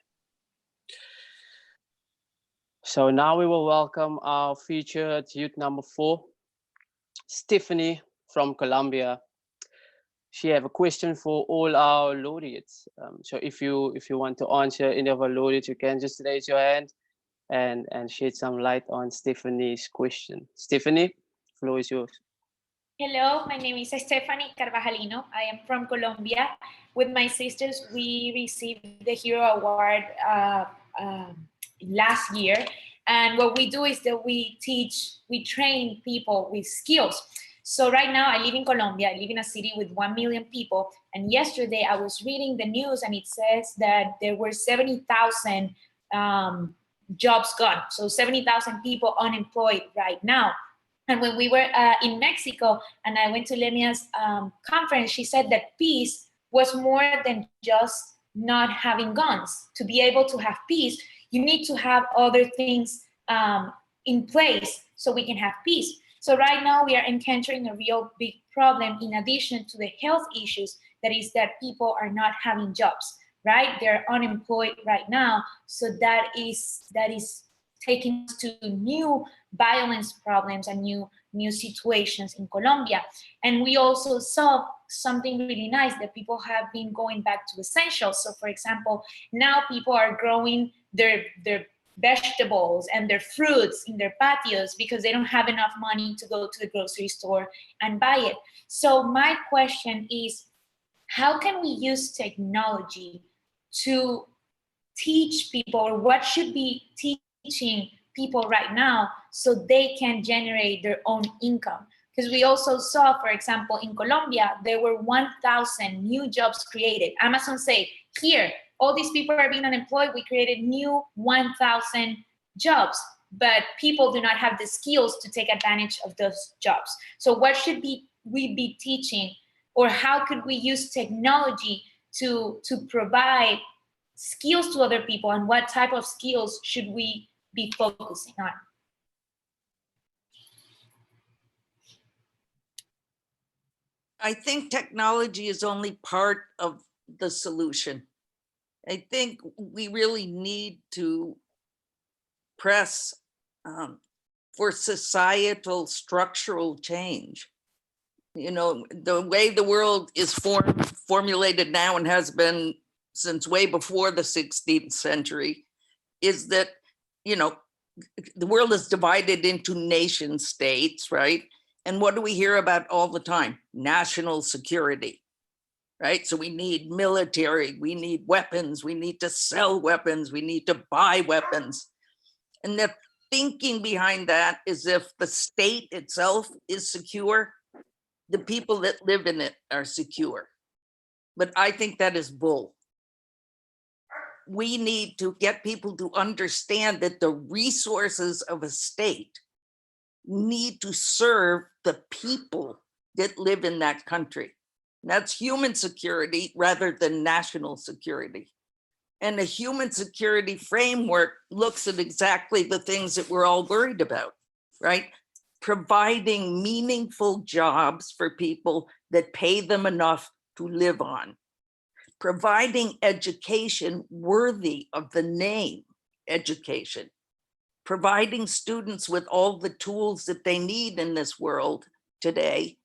S1: So now we will welcome our featured youth number 4, Stephanie from Colombia. She have a question for all our laureates. So if you want to answer any of our laureates, you can just raise your hand and shed some light on Stephanie's question. Stephanie, the floor is yours.
S17: Hello, my name is Stephanie Carvajalino. I am from Colombia. With my sisters, we received the Hero Award last year. And what we do is that we train people with skills. So right now I live in Colombia. I live in a city with 1 million people. And yesterday I was reading the news and it says that there were 70,000 jobs gone. So 70,000 people unemployed right now. And when we were in Mexico and I went to Lemia's conference, she said that peace was more than just not having guns. To be able to have peace, you need to have other things in place so we can have peace. So right now we are encountering a real big problem in addition to the health issues, that is that people are not having jobs, right? They're unemployed right now. So that is taking us to new violence problems and new situations in Colombia. And we also saw something really nice, that people have been going back to essentials. So for example, now people are growing their vegetables and their fruits in their patios because they don't have enough money to go to the grocery store and buy it. So my question is, how can we use technology to teach people, or what should be teaching people right now so they can generate their own income? Because we also saw, for example, in Colombia, there were 1,000 new jobs created. Amazon say, here, all these people are being unemployed. We created new 1,000 jobs. but people do not have the skills to take advantage of those jobs. So what should we be teaching, or how could we use technology to provide skills to other people, and what type of skills should we be focusing on?
S6: I think technology is only part of the solution. I think we really need to press for societal structural change. You know, the way the world is formulated now and has been since way before the 16th century is that, you know, the world is divided into nation states, right? And what do we hear about all the time? National security, right? So we need military, we need weapons, we need to sell weapons, we need to buy weapons. And the thinking behind that is if the state itself is secure, the people that live in it are secure. But I think that is bull. We need to get people to understand that the resources of a state need to serve the people that live in that country. And that's human security rather than national security. And the human security framework looks at exactly the things that we're all worried about, right? Providing meaningful jobs for people that pay them enough to live on. Providing education worthy of the name education. Providing students with all the tools that they need in this world today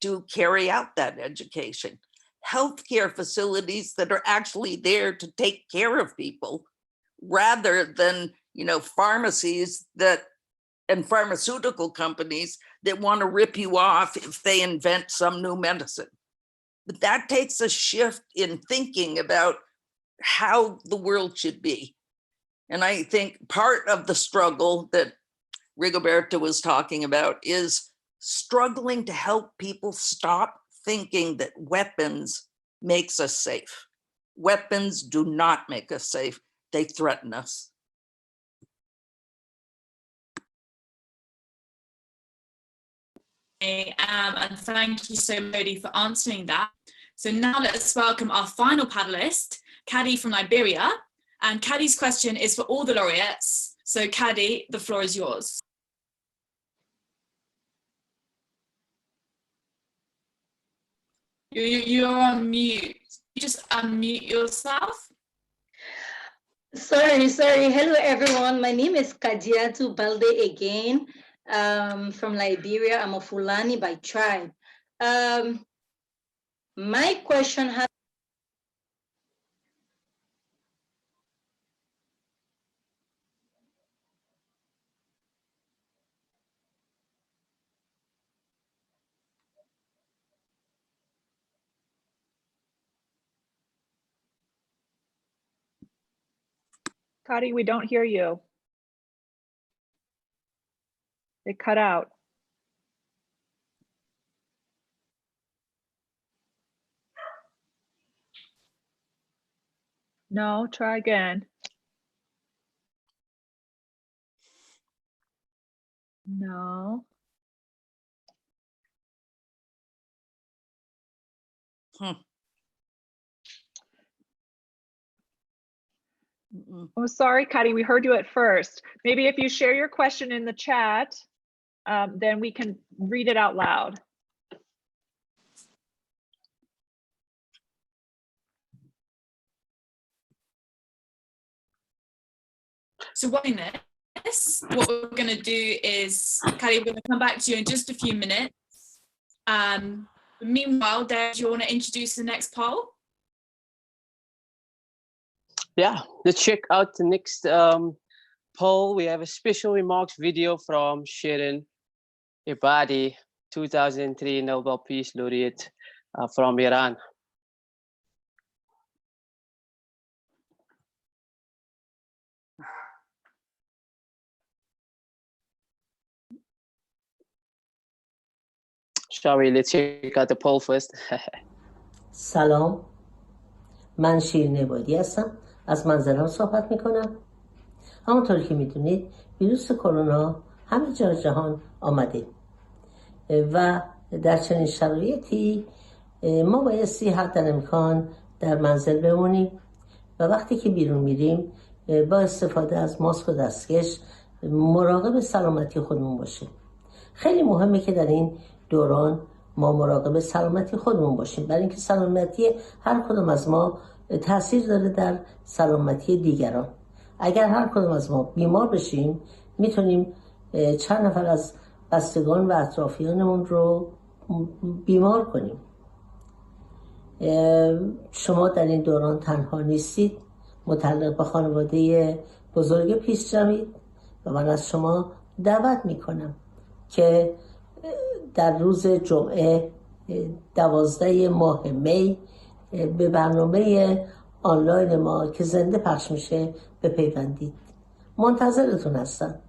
S6: to carry out that education. Healthcare facilities that are actually there to take care of people rather than, you know, pharmacies that and pharmaceutical companies that want to rip you off if they invent some new medicine. But that takes a shift in thinking about how the world should be. And I think part of the struggle that Rigoberta was talking about is struggling to help people stop thinking that weapons makes us safe. Weapons do not make us safe. They threaten us.
S3: And thank you so much for answering that. So now let's welcome our final panelist, Kadi from Liberia. And Kadi's question is for all the laureates. So Kadi, the floor is yours. You're on mute. You just unmute yourself.
S18: Sorry. Hello, everyone. My name is Kadiatu Balde again, from Liberia. I'm a Fulani by tribe. My question has
S19: Kadi, we don't hear you. It cut out. No, try again. No. I'm sorry, Kadi, we heard you at first. Maybe if you share your question in the chat, then we can read it out loud.
S3: So what we're going to do is, Kadi, we're going to come back to you in just a few minutes. Meanwhile, Dad, do you want to introduce the next poll?
S1: Yeah, let's check out the next poll. We have a special remarks video from Shirin Ebadi, 2003 Nobel Peace Laureate from Iran. Shall we? Let's check out the poll first.
S20: سلام، من شیرین عبادی هستم، از منظرم صحبت میکنم. همونطور که میدونید ویروس کرونا همه جا جهان آمده و در چنین شرایطی ما بایستی حد امکان در منزل بمونیم و وقتی که بیرون میریم با استفاده از ماسک و دستکش مراقب سلامتی خودمون باشیم. خیلی مهمه که در این دوران ما مراقب سلامتی خودمون باشیم، برای اینکه سلامتی هر کدوم از ما تاثیر داره در سلامتی دیگران. اگر هر کدوم از ما بیمار بشیم میتونیم چند نفر از بستگان و اطرافیانمون رو بیمار کنیم. شما در این دوران تنها نیستید، متعلق به خانواده بزرگ پیش جمعید و من از شما دعوت میکنم که در روز جمعه 12 ماه می به برنامه آنلاین ما که زنده پخش میشه بپیوندید. منتظرتون هستم.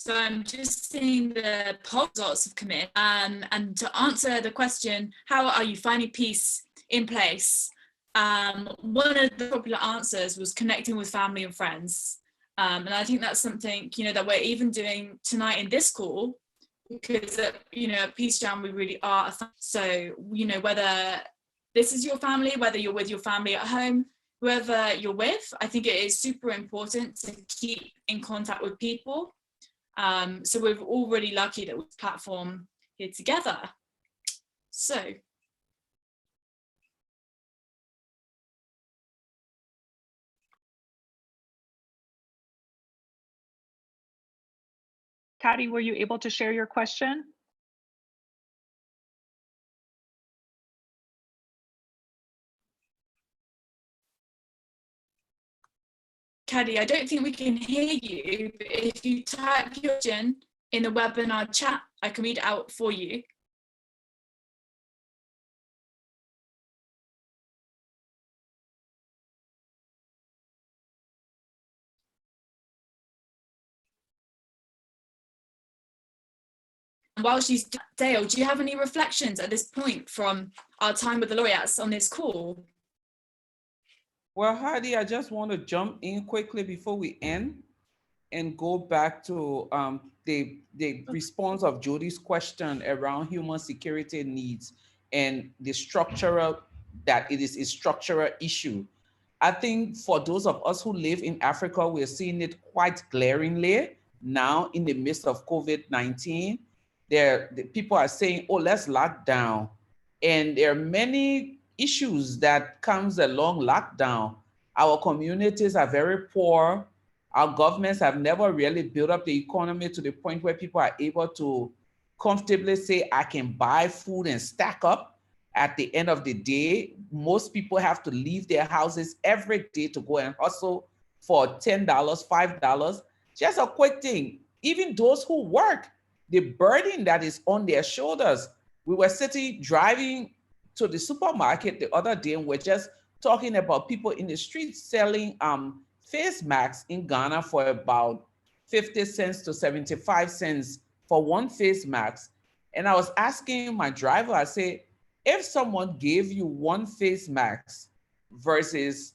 S3: So I'm just seeing the poll results have come in. And to answer the question, how are you finding peace in place? One of the popular answers was connecting with family and friends. And I think that's something, that we're even doing tonight in this call, because, at Peace Jam, we really are. So, whether this is your family, whether you're with your family at home, whoever you're with, I think it is super important to keep in contact with people. So we're all really lucky that we're platform here together. So.
S19: Patty, were you able to share your question?
S3: Caddy, I don't think we can hear you, but if you type your question in the webinar chat, I can read it out for you. While she's Dale, do you have any reflections at this point from our time with the laureates on this call?
S4: Well, Heidi, I just want to jump in quickly before we end and go back to the response of Jody's question around human security needs and the structural, that it is a structural issue. I think for those of us who live in Africa, we're seeing it quite glaringly now in the midst of COVID-19. The people are saying, oh, let's lock down. And there are many issues that comes along lockdown. Our communities are very poor. Our governments have never really built up the economy to the point where people are able to comfortably say, I can buy food and stack up. At the end of the day, most people have to leave their houses every day to go and hustle for $10, $5. Just a quick thing, even those who work, the burden that is on their shoulders. We were driving to the supermarket the other day, and we're just talking about people in the streets selling face masks in Ghana for about 50 cents to 75 cents for one face mask. And I was asking my driver, I said, if someone gave you one face mask versus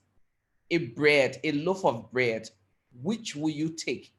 S4: a loaf of bread, which will you take?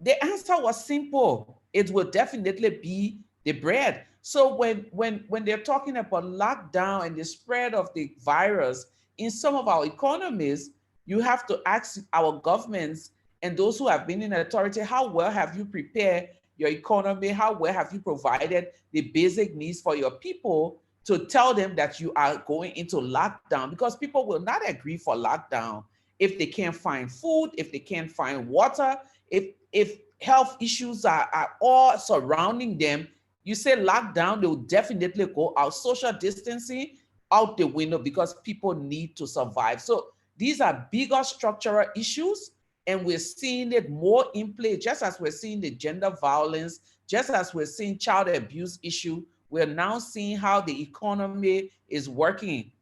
S4: The answer was simple. It will definitely be the bread. So when they're talking about lockdown and the spread of the virus in some of our economies, you have to ask our governments and those who have been in authority, how well have you prepared your economy? How well have you provided the basic needs for your people to tell them that you are going into lockdown? Because people will not agree for lockdown if they can't find food, if they can't find water, if health issues are all surrounding them. You say lockdown, they will definitely go out. Social distancing, out the window because people need to survive. So these are bigger structural issues, and we're seeing it more in play, just as we're seeing the gender violence, just as we're seeing child abuse issue. We're now seeing how the economy is working.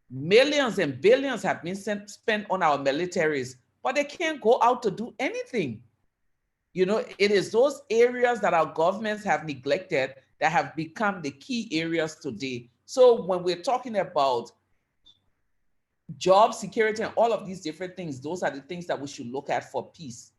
S4: Millions and billions have been spent on our militaries, but they can't go out to do anything. You know, it is those areas that our governments have neglected that have become the key areas today. So when we're talking about job security and all of these different things, those are the things that we should look at for peace.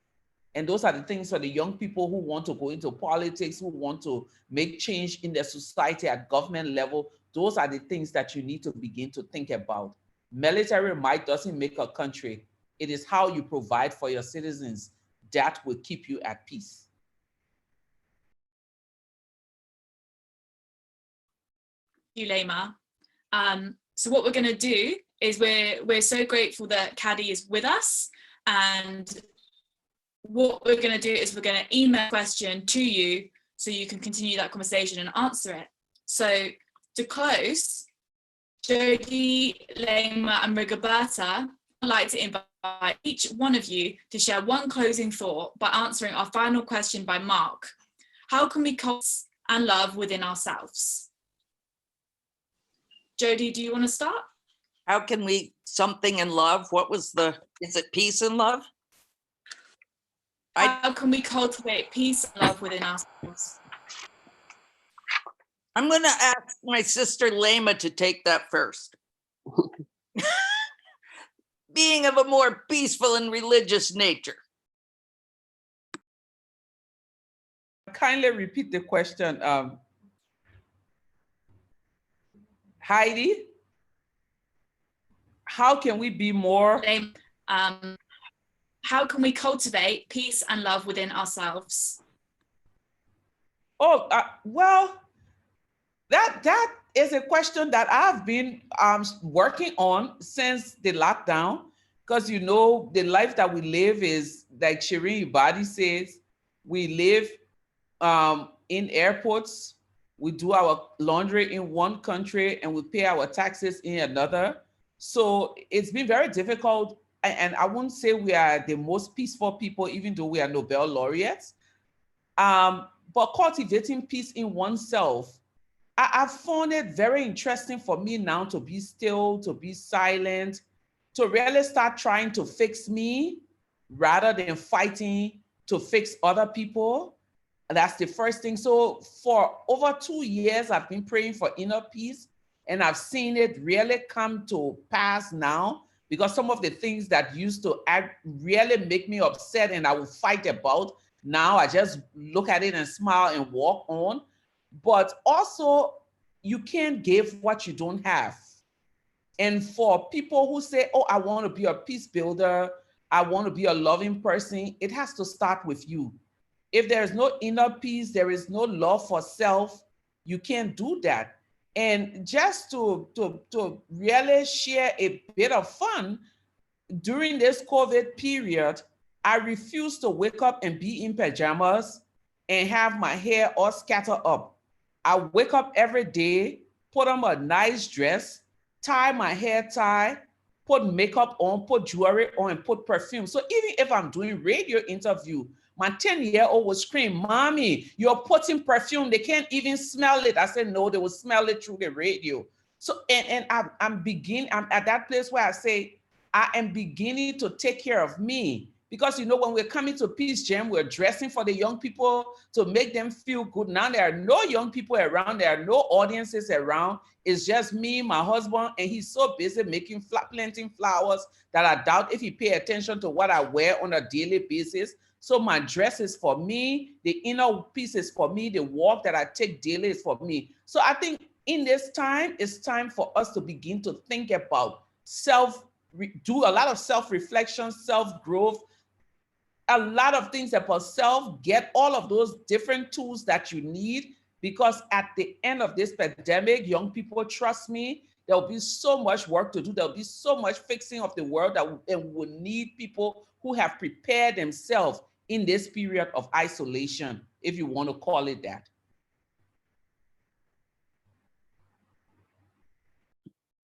S4: And those are the things for the young people who want to go into politics, who want to make change in their society at government level. Those are the things that you need to begin to think about. Military might doesn't make a country. It is how you provide for your citizens that will keep you at peace.
S3: Thank you, Lema. So what we're going to do is we're so grateful that Caddy is with us, and what we're going to do is we're going to email a question to you so you can continue that conversation and answer it. So to close, Jody, Lema, and Rigoberta, I'd like to invite each one of you to share one closing thought by answering our final question by Mark. How can we cultivate and love within ourselves? Jody, do you want to start?
S6: How can we something in love? What was is it peace and love?
S3: How can we cultivate peace and love within ourselves?
S6: I'm going to ask my sister Lema to take that first. Being of a more peaceful and religious nature.
S4: Kindly repeat the question, Heidi. How can we be more?
S3: How can we cultivate peace and love within ourselves?
S4: Oh, well, that is a question that I've been working on since the lockdown, because you know the life that we live is like Shireen Ibadi says, we live in airports, we do our laundry in one country and we pay our taxes in another. So it's been very difficult, and I wouldn't say we are the most peaceful people, even though we are Nobel laureates. But cultivating peace in oneself, I've found it very interesting for me now to be still, to be silent, to really start trying to fix me rather than fighting to fix other people. That's the first thing. So for over 2 years, I've been praying for inner peace, and I've seen it really come to pass now, because some of the things that used to really make me upset and I would fight about, now I just look at it and smile and walk on. But also, you can't give what you don't have. And for people who say, oh, I want to be a peace builder, I want to be a loving person, it has to start with you. If there is no inner peace, there is no love for self, you can't do that. And just to really share a bit of fun, during this COVID period, I refused to wake up and be in pajamas and have my hair all scattered up. I wake up every day, put on a nice dress, tie my hair tie, put makeup on, put jewelry on, and put perfume. So even if I'm doing radio interview, my 10-year-old would scream, Mommy, you're putting perfume. They can't even smell it. I said, no, they will smell it through the radio. So, and I'm at that place where I say, I am beginning to take care of me. Because, you know, when we're coming to Peace Jam, we're dressing for the young people to make them feel good. Now there are no young people around. There are no audiences around. It's just me, my husband, and he's so busy making planting flowers that I doubt if he pay attention to what I wear on a daily basis. So my dress is for me. The inner piece is for me. The walk that I take daily is for me. So I think in this time, it's time for us to begin to think about do a lot of self-reflection, self-growth, a lot of things about self, get all of those different tools that you need, because at the end of this pandemic, young people, trust me, there'll be so much work to do. There'll be so much fixing of the world and we'll need people who have prepared themselves in this period of isolation, if you want to call it that.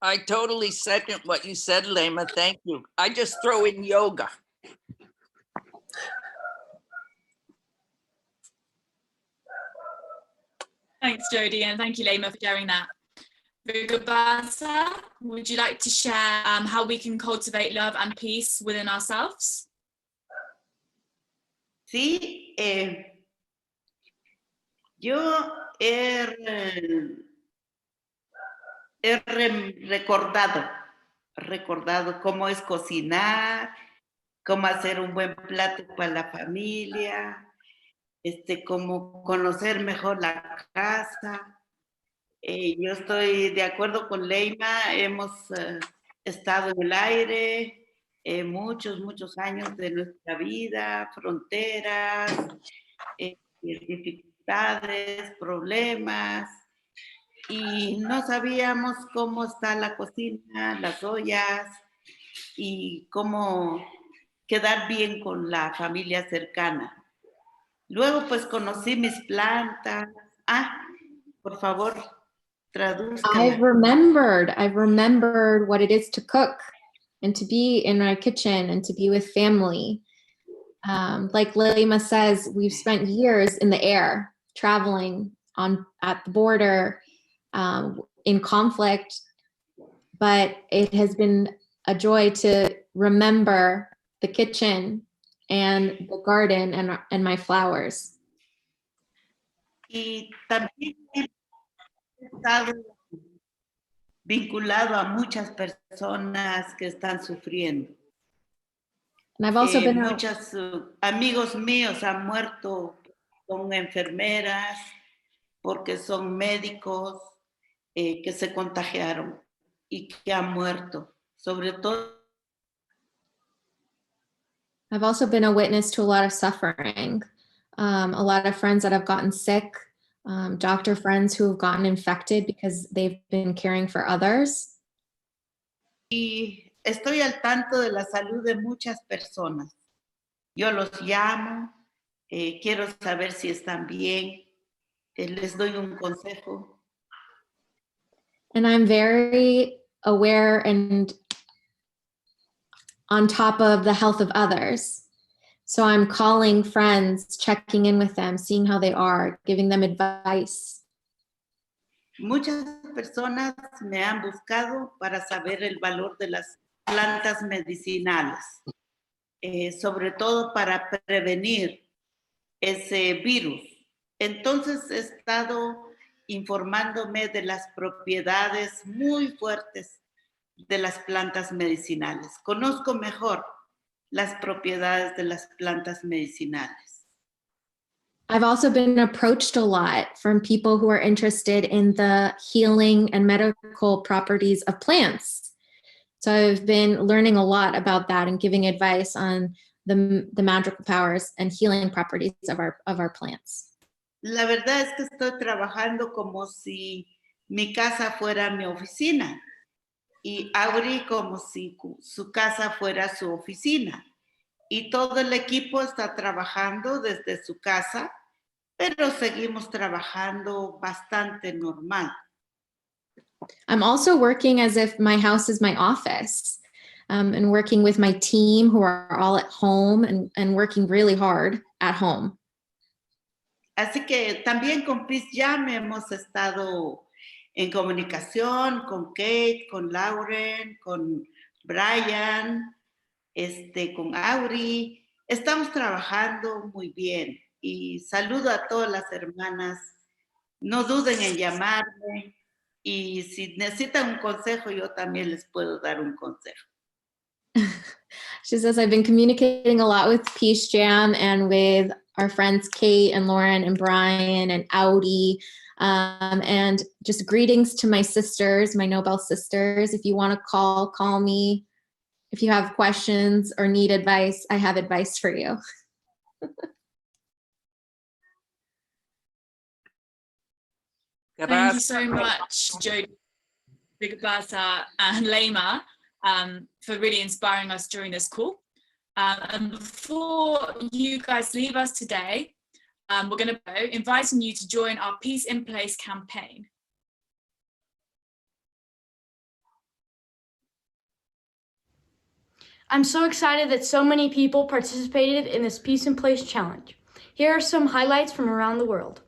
S6: I totally second what you said, Lema. Thank you. I just throw in yoga.
S3: Thanks, Jodie, and thank you, Lema, for sharing that. Vigabasa, would you like to share how we can cultivate love and peace within ourselves?
S5: Sí, yo he recordado cómo es cocinar, cómo hacer un buen plato para la familia, cómo conocer mejor la casa. Yo estoy de acuerdo con Leima, hemos estado en el aire muchos años de nuestra vida, fronteras, dificultades, problemas, y no sabíamos cómo está la cocina, las ollas, y cómo quedar bien con la familia cercana. Luego pues conocí mis plantas. Por favor, tradúzcala.
S2: I've remembered what it is to cook and to be in my kitchen and to be with family. Like Lema says, we've spent years in the air, traveling at the border, in conflict, but it has been a joy to remember the kitchen and the garden and my flowers.
S5: Y también he estado vinculado a muchas personas que están sufriendo.
S2: And I've also been
S5: muchos amigos míos han muerto, son enfermeras, porque son médicos que se contagiaron y que han muerto, sobre todo.
S2: I've also been a witness to a lot of suffering. A lot of friends that have gotten sick, doctor friends who have gotten infected because they've been caring for others.
S5: Y estoy al tanto de la salud de muchas personas. Yo los llamo, quiero saber si están bien, les doy un consejo.
S2: And I'm very aware and on top of the health of others. So I'm calling friends, checking in with them, seeing how they are, giving them advice.
S5: Muchas personas me han buscado para saber el valor de las plantas medicinales, sobre todo para prevenir ese virus. Entonces he estado informándome de las propiedades muy fuertes de las plantas medicinales. Conozco mejor las propiedades de las plantas medicinales.
S2: I've also been approached a lot from people who are interested in the healing and medical properties of plants. So I've been learning a lot about that and giving advice on the magical powers and healing properties of our plants.
S5: La verdad es que estoy trabajando como si mi casa fuera mi oficina y Auri como si su casa fuera su oficina. Y todo el equipo está trabajando desde su casa, pero seguimos trabajando bastante normal.
S2: I'm also working as if my house is my office, and working with my team who are all at home and working really hard at home.
S5: Así que también con Peace Jam hemos estado en comunicación con Kate, con Lauren, con Brian, con Auri. Estamos trabajando muy bien y saludo a todas las hermanas. No duden en llamarme y si necesitan un consejo, yo también les puedo dar un consejo.
S2: She says, I've been communicating a lot with Peace Jam and with our friends Kate and Lauren and Brian and Audi, and just greetings to my sisters, my Nobel sisters. If you want to call me. If you have questions or need advice, I have advice for you.
S3: Thank you so much, Jodie, Vigabasa, and Lema, for really inspiring us during this call. And before you guys leave us today, we're going to go inviting you to join our Peace in Place campaign.
S21: I'm so excited that so many people participated in this Peace in Place challenge. Here are some highlights from around the world.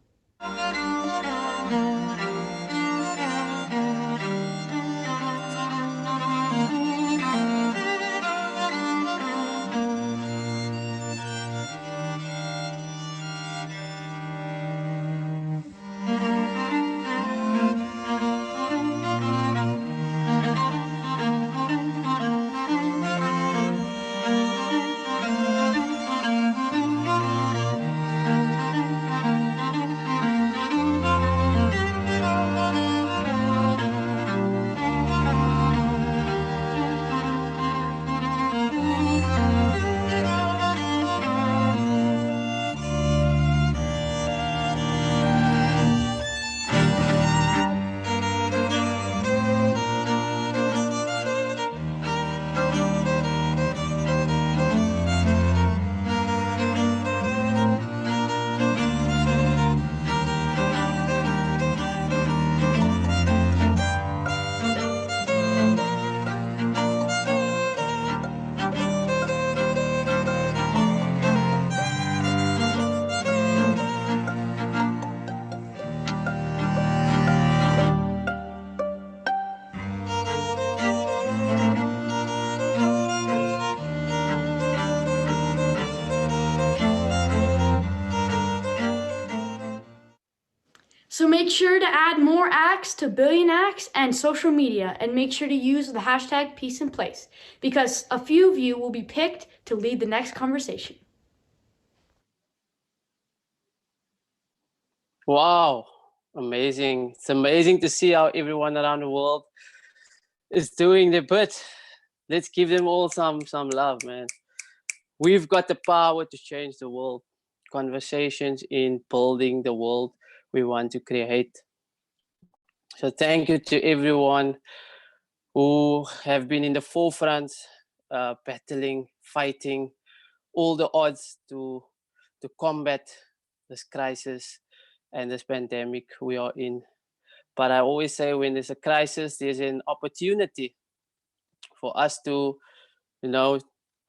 S21: So make sure to add more acts to Billion Acts and social media, and make sure to use the hashtag Peace in Place, because a few of you will be picked to lead the next conversation.
S1: Wow, amazing. It's amazing to see how everyone around the world is doing their bit. Let's give them all some love, man. We've got the power to change the world. Conversations in building the world we want to create. So thank you to everyone who have been in the forefront, battling, fighting all the odds to combat this crisis and this pandemic we are in. But I always say, when there's a crisis, there's an opportunity for us to,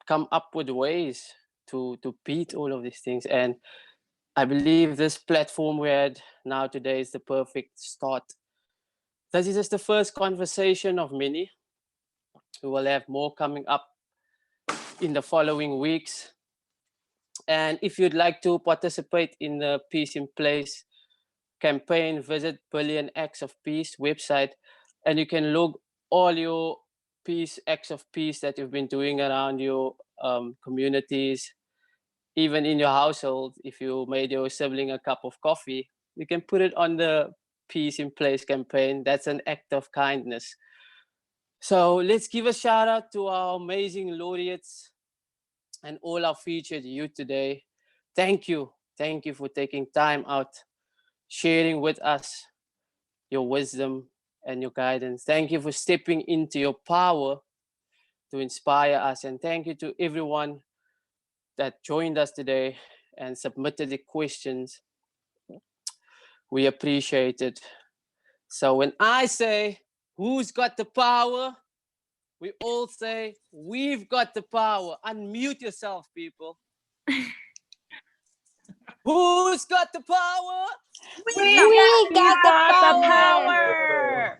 S1: come up with ways to beat all of these things. And I believe this platform we had now today is the perfect start. This is just the first conversation of many. We will have more coming up in the following weeks. And if you'd like to participate in the Peace in Place campaign, visit Billion Acts of Peace website, and you can log all your acts of peace that you've been doing around your communities, even in your household. If you made your sibling a cup of coffee, you can put it on the Peace in Place campaign. That's an act of kindness. So let's give a shout out to our amazing laureates and all our featured youth today. Thank you for taking time out, sharing with us your wisdom and your guidance. Thank you for stepping into your power to inspire us. And thank you to everyone that joined us today and submitted the questions. We appreciate it. So when I say, who's got the power? We all say, we've got the power. Unmute yourself, people. Who's got the power?
S8: We got the power.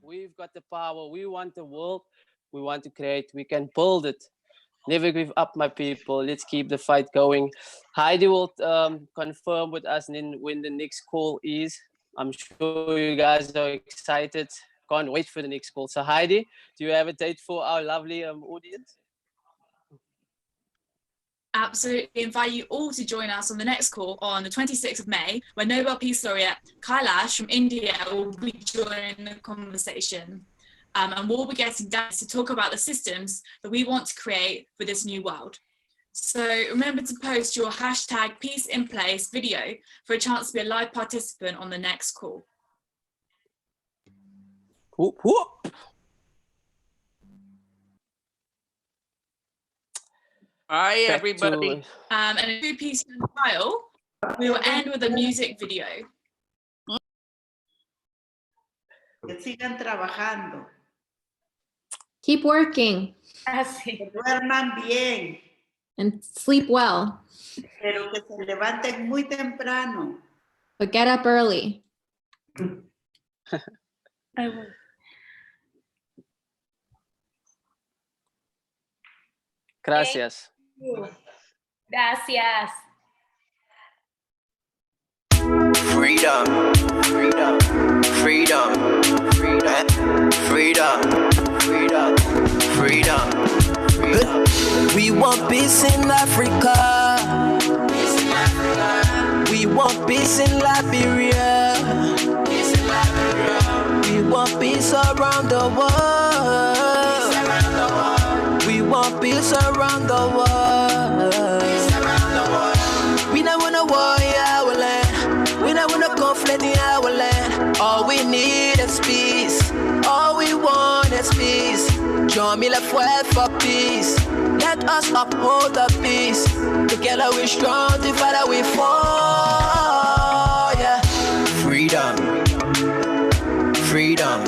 S1: We've got the power. We want the world we want to create. We can build it. Never give up, my people. Let's keep the fight going. Heidi will confirm with us when the next call is. I'm sure you guys are excited. Can't wait for the next call. So Heidi, do you have a date for our lovely audience?
S3: Absolutely. Invite you all to join us on the next call on the 26th of May, where Nobel Peace Laureate Kailash from India will be joining the conversation. And we'll be getting down to talk about the systems that we want to create for this new world. So remember to post your hashtag Peace in Place video for a chance to be a live participant on the next call.
S1: Whoop, whoop.
S6: Hi, everybody.
S3: And a two-piece style, we will end with a music video.
S5: Que sigan trabajando.
S2: Keep working.
S5: Que duerman bien.
S2: And sleep well.
S5: Pero que se levanten muy temprano.
S2: But get up early.
S17: I will.
S1: Gracias.
S17: Gracias.
S7: Freedom, freedom, freedom, freedom, freedom, freedom, freedom, freedom. We want peace in Africa. Peace in Africa. We want peace in Liberia. Peace in Liberia. We want peace around the world. Peace around the world. We want peace around the world. Peace around the world. We don't want a war in our land. We don't want a conflict in our land. All we need is peace. All we want is peace. Join me, let's fight for peace. Let us uphold the peace. Together we're strong, together we fall. Yeah. Freedom, freedom,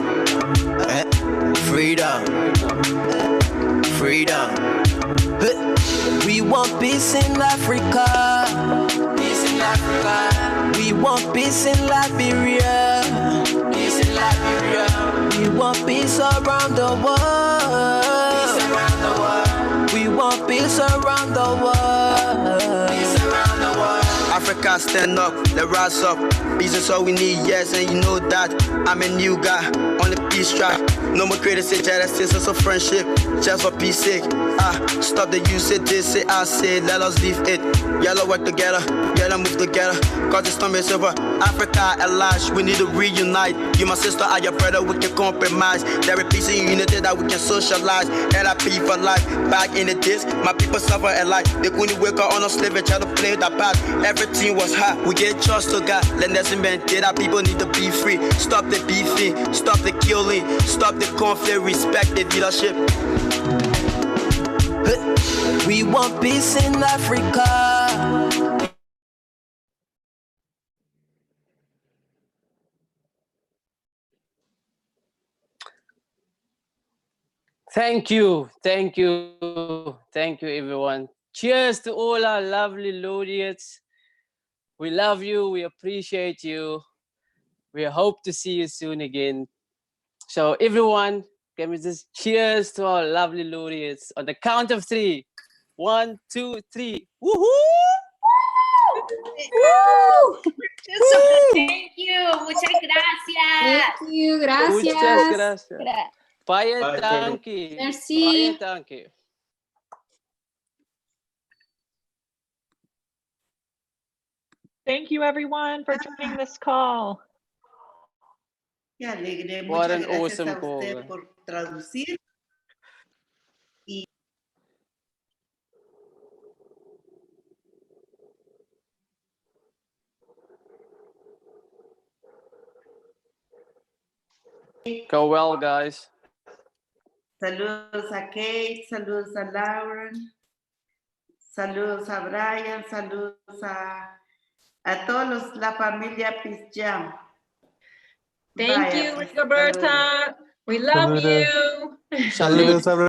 S7: freedom, freedom. We want peace in Africa. Peace in Africa. We want peace in Liberia. Peace in Liberia. We want peace around the world. Peace around the world. We want peace around the world. Peace around the world. Africa, stand up, let's rise up. Peace is all we need, yes, and you know that. I'm a new guy on the peace track. No more criticism, jealousy, sense of friendship, just for peace sake. Stop the use it, this it, I say, let us leave it. Yellow work together, yellow move together. Cause the storm is over. Africa at large, we need to reunite. You my sister, I your brother, we can compromise. There is peace and unity that we can socialize. And I pay for life. Back in the days, my people suffer a life. They couldn't wake up on a slave and try to play the part. Everything was hard. We get trust to God. Let us maintain that people need to be free. Stop the beefing, stop the killing, stop the conflict, respect the leadership. We want peace in Africa.
S1: Thank you, everyone. Cheers to all our lovely laureates. We love you, we appreciate you. We hope to see you soon again. So everyone, can we just cheers to our lovely laureates on the count of 3. 1, 2, 3. Woohoo!
S17: Woo! Thank you. Muchas gracias.
S2: Thank you. Gracias.
S1: Muchas gracias. Baie dankie.
S2: Merci.
S1: Baie dankie.
S19: Thank you, everyone, for joining this call.
S5: Qué alegre.
S1: What
S5: Muchas
S1: an
S5: gracias
S1: awesome
S5: a usted
S1: call.
S5: por traducir.
S1: Go well, guys.
S5: Saludos a Kate, saludos a Lauren, saludos a Brian, saludos a todos la familia Peace Jam.
S18: Thank you, Rigoberta. We love you.
S1: Salud.